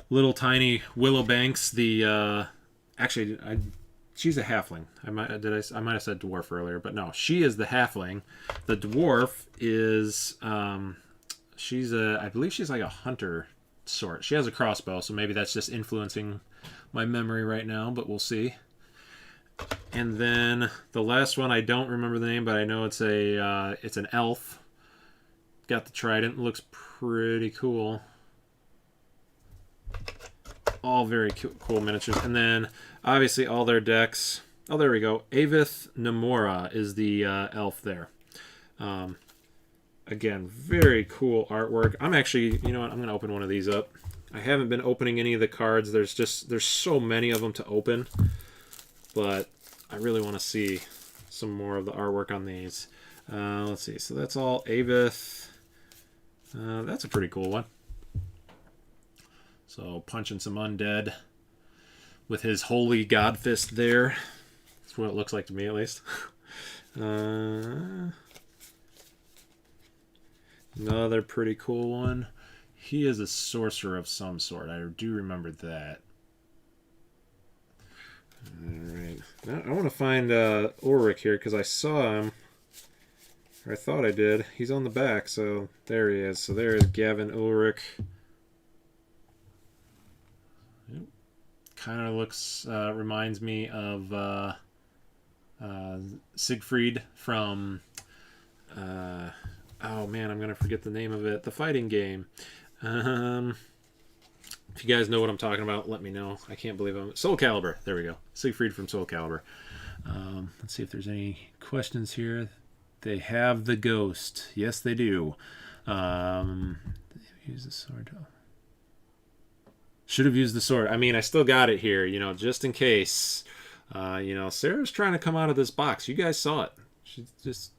Little tiny Willow Banks. Actually, she's a halfling. I might have said dwarf earlier, but no, she is the halfling. The dwarf is I believe she's like a hunter sort. She has a crossbow, so maybe that's just influencing my memory right now, but we'll see. And then the last one, I don't remember the name, but I know it's an elf. Got the trident. Looks pretty cool. All very cool miniatures. And then, obviously, all their decks. Oh, there we go. Avith Namora is the elf there. Again, very cool artwork. I'm actually, you know what? I'm going to open one of these up. I haven't been opening any of the cards. There's so many of them to open, but I really want to see some more of the artwork on these. Let's see. So that's all Avith. That's a pretty cool one. So punching some undead with his holy god fist there. That's what it looks like to me, at least. Another pretty cool one. He is a sorcerer of some sort. I do remember that. Alright. Now I want to find Ulrich here because I saw him. Or I thought I did. He's on the back, so there he is. So there is Gavin Ulrich. Kind of looks, reminds me of Siegfried from, oh man, I'm going to forget the name of it. The fighting game. If you guys know what I'm talking about, let me know. I can't believe I'm... Soul Calibur. There we go. Siegfried from Soul Calibur. Let's see if there's any questions here. They have the ghost. Yes, they do. Use the sword. Should have used the sword. I mean, I still got it here, you know, just in case. You know, Sarah's trying to come out of this box. You guys saw it. She's just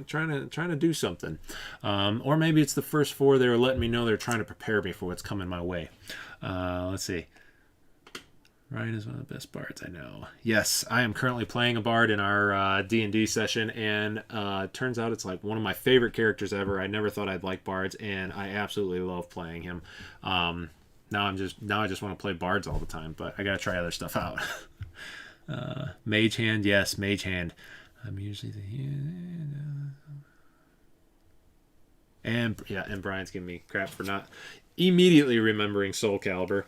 trying to do something. Or maybe it's the first 4 they were letting me know they're trying to prepare me for what's coming my way. Let's see. Ryan is one of the best bards I know. Yes, I am currently playing a bard in our D&D session, and turns out it's like one of my favorite characters ever. I never thought I'd like bards, and I absolutely love playing him. Now I just want to play bards all the time, but I gotta try other stuff out. Mage hand, yes, mage hand. I'm usually the and yeah, and Brian's giving me crap for not immediately remembering Soul Calibur.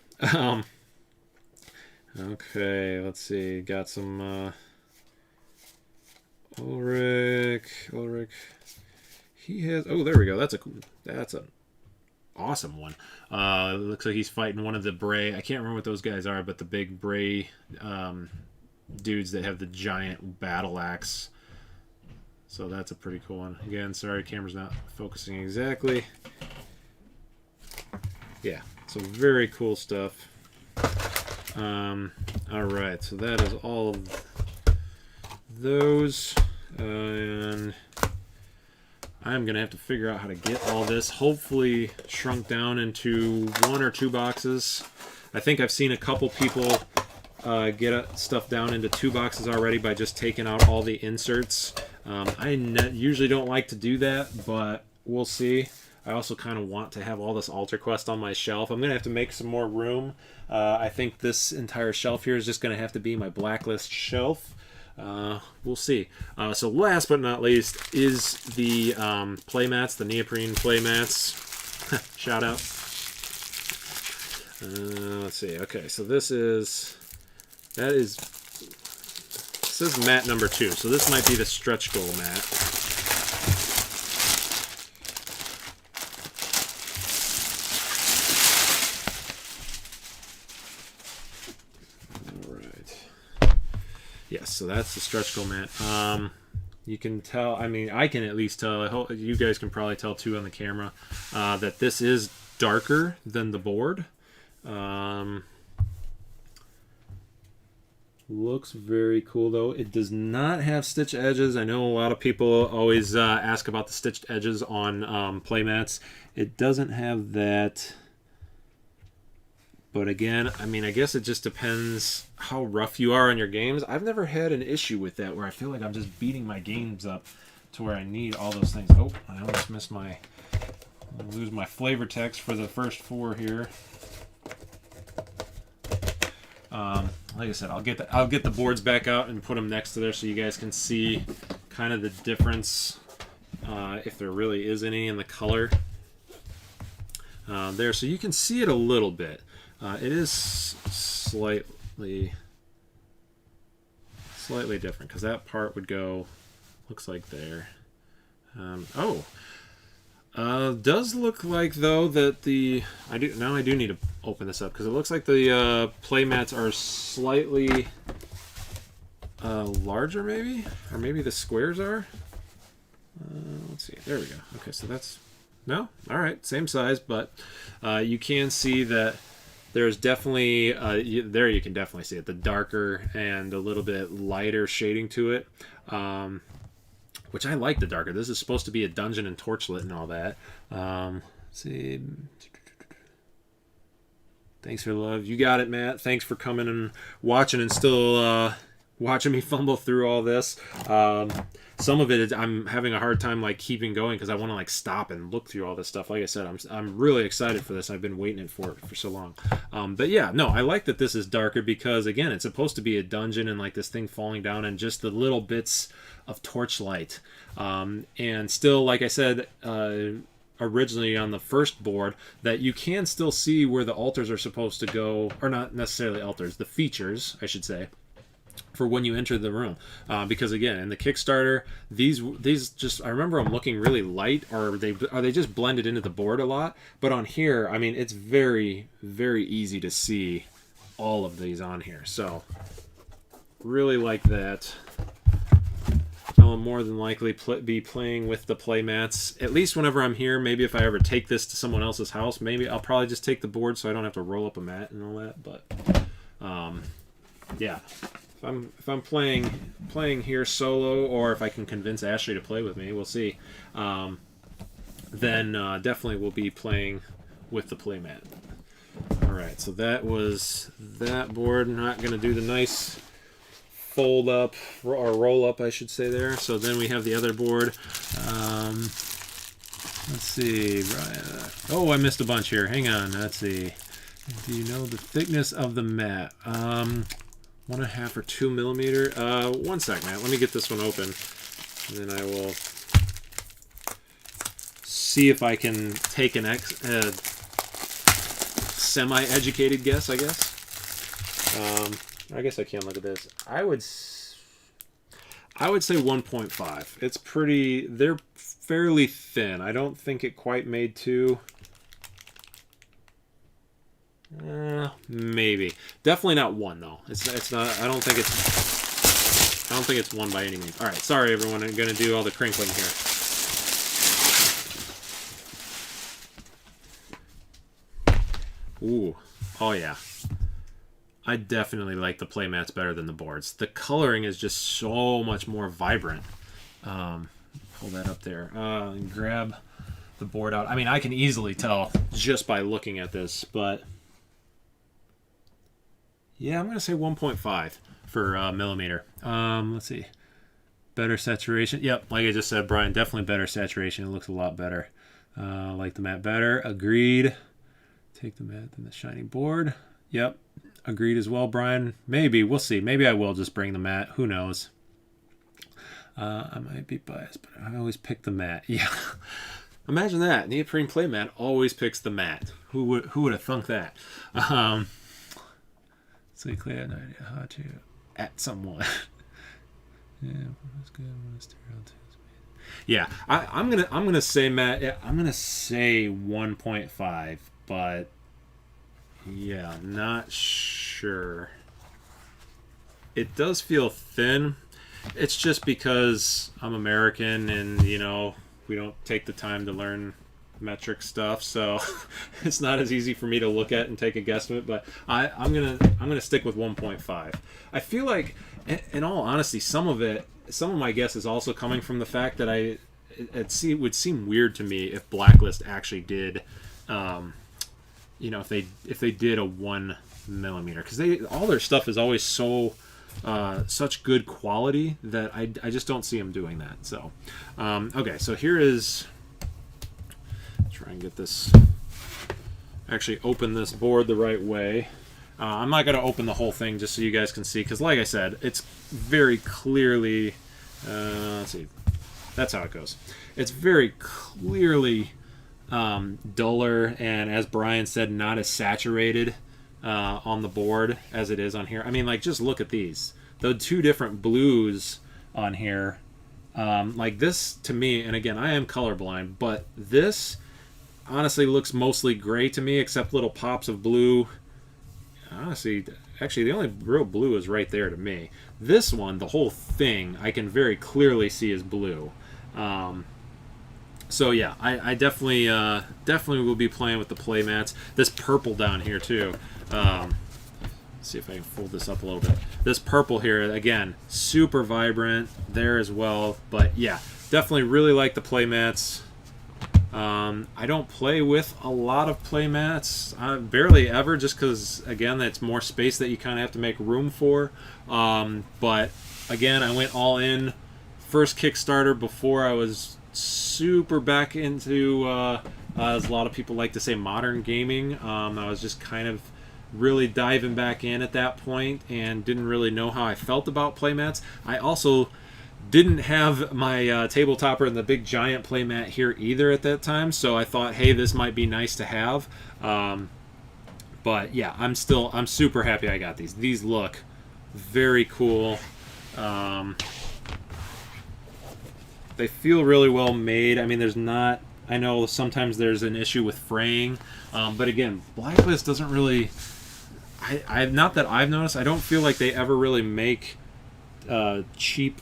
Okay, let's see. Got some Ulrich. He has. Oh, there we go. That's an awesome one. Looks like he's fighting one of the Bray. I can't remember what those guys are, but the big Bray dudes that have the giant battle axe. So that's a pretty cool one. Again, sorry, camera's not focusing exactly. Yeah, so very cool stuff. All right, so that is all of those, and I'm gonna have to figure out how to get all this hopefully shrunk down into 1 or 2 boxes. I think I've seen a couple people get stuff down into 2 boxes already by just taking out all the inserts. I usually don't like to do that, but we'll see. I also kind of want to have all this Altar Quest on my shelf. I'm going to have to make some more room. I think this entire shelf here is just going to have to be my Blacklist shelf. We'll see. So last but not least is the playmats, the neoprene playmats. Shout out. Let's see. Okay, so this is mat number 2. So this might be the stretch goal mat. Yes, so that's the stretch goal mat. You can tell, I mean, I can at least tell, I hope you guys can probably tell too on the camera, that this is darker than the board. Looks very cool though. It does not have stitched edges. I know a lot of people always ask about the stitched edges on playmats. It doesn't have that. But again, I mean, I guess it just depends how rough you are on your games. I've never had an issue with that where I feel like I'm just beating my games up to where I need all those things. Oh, I almost missed my... I'll lose my flavor text for the first 4 here. Like I said, I'll get the boards back out and put them next to there so you guys can see kind of the difference, if there really is any in the color. There, so you can see it a little bit. It is slightly different because that part would go, looks like there. Does look like though that I do need to open this up because it looks like the playmats are slightly larger maybe, or maybe the squares are. Let's see. There we go. Okay, so that's No? All right, same size, but you can see that there's definitely, there you can definitely see it, the darker and a little bit lighter shading to it, which I like the darker. This is supposed to be a dungeon and torchlit and all that. Let's see. Thanks for the love. You got it, Matt. Thanks for coming and watching and still watching me fumble through all this. Some of it I'm having a hard time like keeping going because I want to like stop and look through all this stuff. Like I said, I'm really excited for this. I've been waiting for so long. But yeah, no, I like that this is darker because again, it's supposed to be a dungeon and like this thing falling down and just the little bits of torchlight. And still, like I said, originally on the first board, that you can still see where the altars are supposed to go, or not necessarily altars, the features, I should say, for when you enter the room, because again in the Kickstarter these just, I remember them looking really light, or they just blended into the board a lot, but on here, I mean, it's very easy to see all of these on here, so really like that. I'll more than likely be playing with the play mats, at least whenever I'm here. Maybe if I ever take this to someone else's house, maybe I'll probably just take the board so I don't have to roll up a mat and all that, but yeah. If I'm playing here solo, or if I can convince Ashley to play with me, we'll see. Then definitely we'll be playing with the playmat. All right, so that was that board. Not going to do the nice fold up or roll up, I should say there. So then we have the other board. Let's see. Oh, I missed a bunch here. Hang on. Let's see. Do you know the thickness of the mat? 1.5 or 2 millimeter. 1 sec, Matt. Let me get this one open, and then I will see if I can take an semi-educated guess, I guess. I guess I can look at this. I would say 1.5. It's pretty. They're fairly thin. I don't think it quite made 2. Maybe. Definitely not 1 though. It's not. I don't think it's 1 by any means. All right. Sorry, everyone. I'm gonna do all the crinkling here. Ooh. Oh yeah. I definitely like the playmats better than the boards. The coloring is just so much more vibrant. Pull that up there. And grab the board out. I mean, I can easily tell just by looking at this, but yeah, I'm going to say 1.5 for millimeter. Let's see. Better saturation. Yep, like I just said, Brian, definitely better saturation. It looks a lot better. Like the mat better. Agreed. Take the mat than the shiny board. Yep. Agreed as well, Brian. Maybe. We'll see. Maybe I will just bring the mat. Who knows? I might be biased, but I always pick the mat. Yeah. Imagine that. Neoprene playmat always picks the mat. Who would have thunk that? So you clear an idea how to at someone. Yeah, that's good. Yeah, I'm gonna say, Matt. Yeah, I'm gonna say 1.5, but yeah, not sure. It does feel thin. It's just because I'm American and, you know, we don't take the time to learn metric stuff, so it's not as easy for me to look at and take a guesstimate, but I'm gonna stick with 1.5. I feel like, in all honesty, some of my guess is also coming from the fact that it would seem weird to me if Blacklist actually did, you know, if they did a 1 millimeter, because all their stuff is always so such good quality that I just don't see them doing that. So okay, so here is, try and get this, actually open this board the right way. I'm not going to open the whole thing just so you guys can see, because like I said, it's very clearly, let's see, that's how it goes. It's very clearly duller, and as Brian said, not as saturated on the board as it is on here. I mean, like, just look at these. The two different blues on here. Like this, to me, and again, I am colorblind, but this honestly looks mostly gray to me, except little pops of blue. Honestly, actually, the only real blue is right there to me. This one, the whole thing, I can very clearly see is blue. So yeah, I definitely will be playing with the play mats. This purple down here too. See if I can fold this up a little bit. This purple here, again, super vibrant there as well. But yeah, definitely really like the play mats. I don't play with a lot of play mats, barely ever, just because, again, that's more space that you kind of have to make room for. But again, I went all in first Kickstarter before I was super back into, as a lot of people like to say, modern gaming. I was just kind of really diving back in at that point and didn't really know how I felt about playmats. I also didn't have my table topper and the big giant playmat here either at that time, so I thought, hey, this might be nice to have. But yeah, I'm super happy I got these. These look very cool. They feel really well made. I mean, there's not, I know sometimes there's an issue with fraying, but again, Blacklist doesn't really, not that I've noticed, I don't feel like they ever really make cheap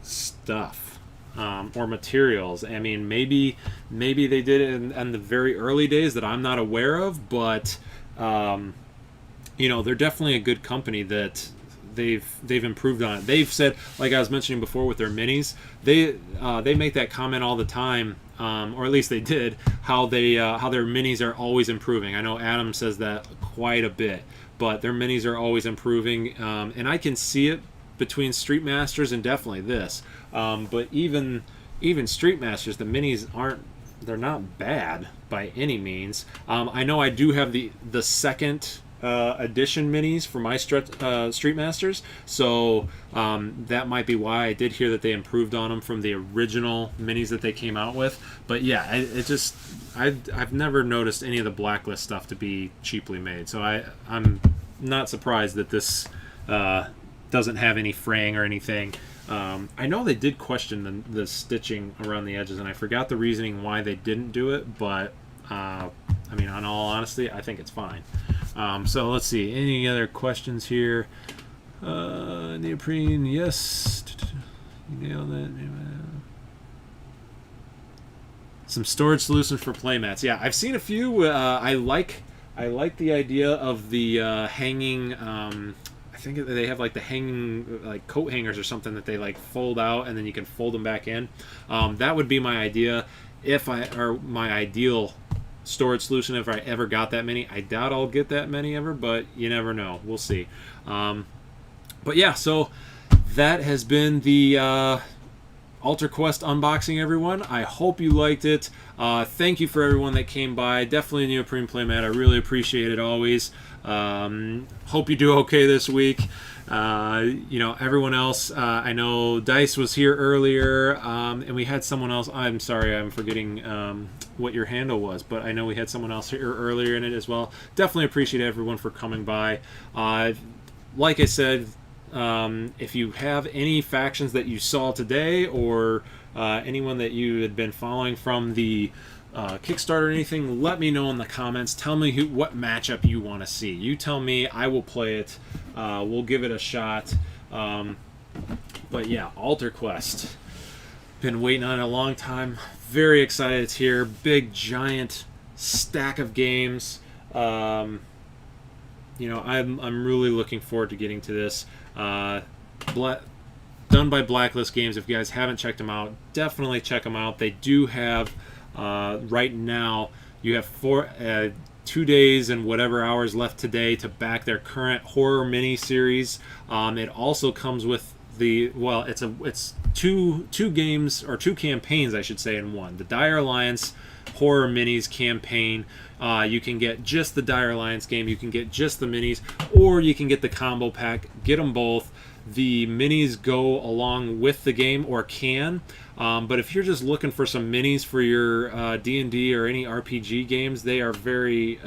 stuff or materials. I mean, maybe they did it in the very early days that I'm not aware of, but you know, they're definitely a good company that they've improved on it. They've said, like I was mentioning before with their minis, they make that comment all the time, or at least they did, how their minis are always improving. I know Adam says that quite a bit, but their minis are always improving, and I can see it between Street Masters and definitely this. But even Street Masters, the minis they're not bad by any means. I know I do have the second edition minis for my Street Masters, so that might be why I did hear that they improved on them from the original minis that they came out with. But yeah, I've never noticed any of the Blacklist stuff to be cheaply made, so I'm not surprised that this doesn't have any fraying or anything. I know they did question the stitching around the edges, and I forgot the reasoning why they didn't do it, but I mean, on all honesty, I think it's fine. So let's see, any other questions here? Neoprene, yes. You nailed it. Some storage solutions for playmats. Yeah, I've seen a few. I like the idea of the hanging. I think they have like the hanging like coat hangers or something that they like fold out and then you can fold them back in. That would be my idea or my ideal storage solution if I ever got that many. I doubt I'll get that many ever, but you never know. We'll see. But yeah, so that has been the Altar Quest unboxing, everyone. I hope you liked it. Thank you for everyone that came by. Definitely a Neoprene playmat. I really appreciate it always. Hope you do okay this week. You know, everyone else, I know Dice was here earlier, and we had someone else. I'm sorry, I'm forgetting what your handle was, but I know we had someone else here earlier in it as well. Definitely appreciate everyone for coming by. Like I said, if you have any factions that you saw today, or anyone that you had been following from the Kickstarter or anything, let me know in the comments. Tell me what matchup you want to see. You tell me, I will play it. We'll give it a shot. But yeah, Altar Quest. Been waiting on it a long time. Very excited it's here. Big, giant stack of games. You know, I'm really looking forward to getting to this. Done by Blacklist Games. If you guys haven't checked them out, definitely check them out. They do have, right now, you have 2 days and whatever hours left today to back their current horror mini series. It also comes with it's two games, or two campaigns I should say, in one. The Dire Alliance horror minis campaign. You can get just the Dire Alliance game, you can get just the minis, or you can get the combo pack. Get them both. The minis go along with the game, or can. But if you're just looking for some minis for your D&D or any RPG games, they are very,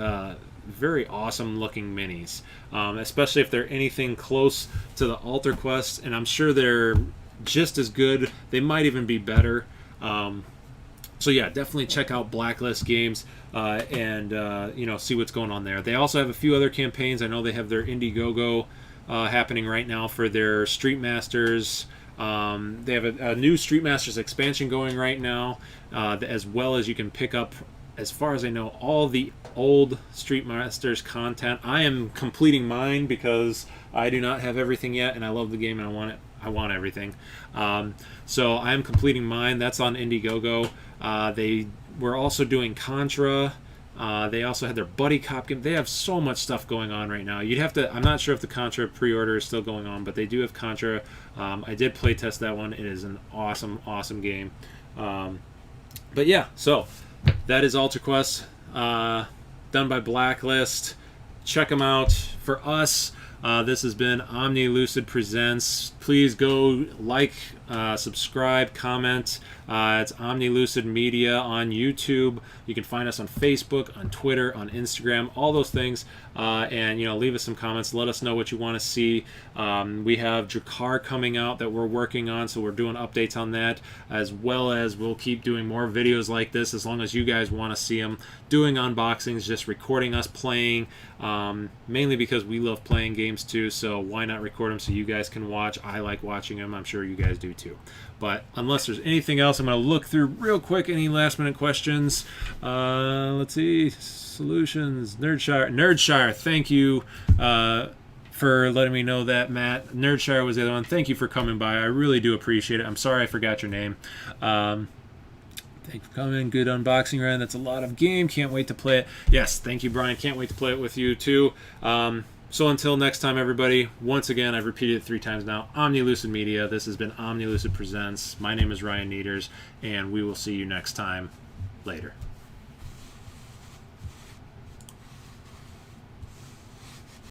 very awesome looking minis. Especially if they're anything close to the Altar Quest, and I'm sure they're just as good. They might even be better. So yeah, definitely check out Blacklist Games and you know, see what's going on there. They also have a few other campaigns. I know they have their Indiegogo happening right now for their Street Masters. They have a new Street Masters expansion going right now. as well as you can pick up, as far as I know, all the old Street Masters content. I am completing mine because I do not have everything yet, and I love the game and I want it. I want everything. So I am completing mine. That's on Indiegogo. They were also doing Contra. They also had their Buddy Cop game. They have so much stuff going on right now. You'd have to. I'm not sure if the Contra pre-order is still going on, but they do have Contra. I did play test that one. It is an awesome game. But yeah, so that is Alter Quest, done by Blacklist. Check them out. For us, this has been Omni Lucid Presents. Please go like, subscribe, comment. It's Omni Lucid Media on YouTube. You can find us on Facebook, on Twitter, on Instagram, all those things. And leave us some comments. Let us know what you want to see. We have Drakkar coming out that we're working on, so we're doing updates on that, as well as we'll keep doing more videos like this as long as you guys want to see them. Doing unboxings, just recording us playing, mainly because we love playing games too, so why not record them so you guys can watch. I like watching them. I'm sure you guys do too. But unless there's anything else, I'm going to look through real quick any last minute questions. Let's see. Solutions. Nerdshire, thank you for letting me know that, Matt. Nerdshire was the other one. Thank you for coming by. I really do appreciate it. I'm sorry I forgot your name. Thank you for coming. Good unboxing, Ryan. That's a lot of game. Can't wait to play it. Yes, thank you, Brian. Can't wait to play it with you too. So until next time, everybody, once again, I've repeated it 3 times now, Omni Lucid Media. This has been Omni Lucid Presents. My name is Ryan Nieders, and we will see you next time. Later.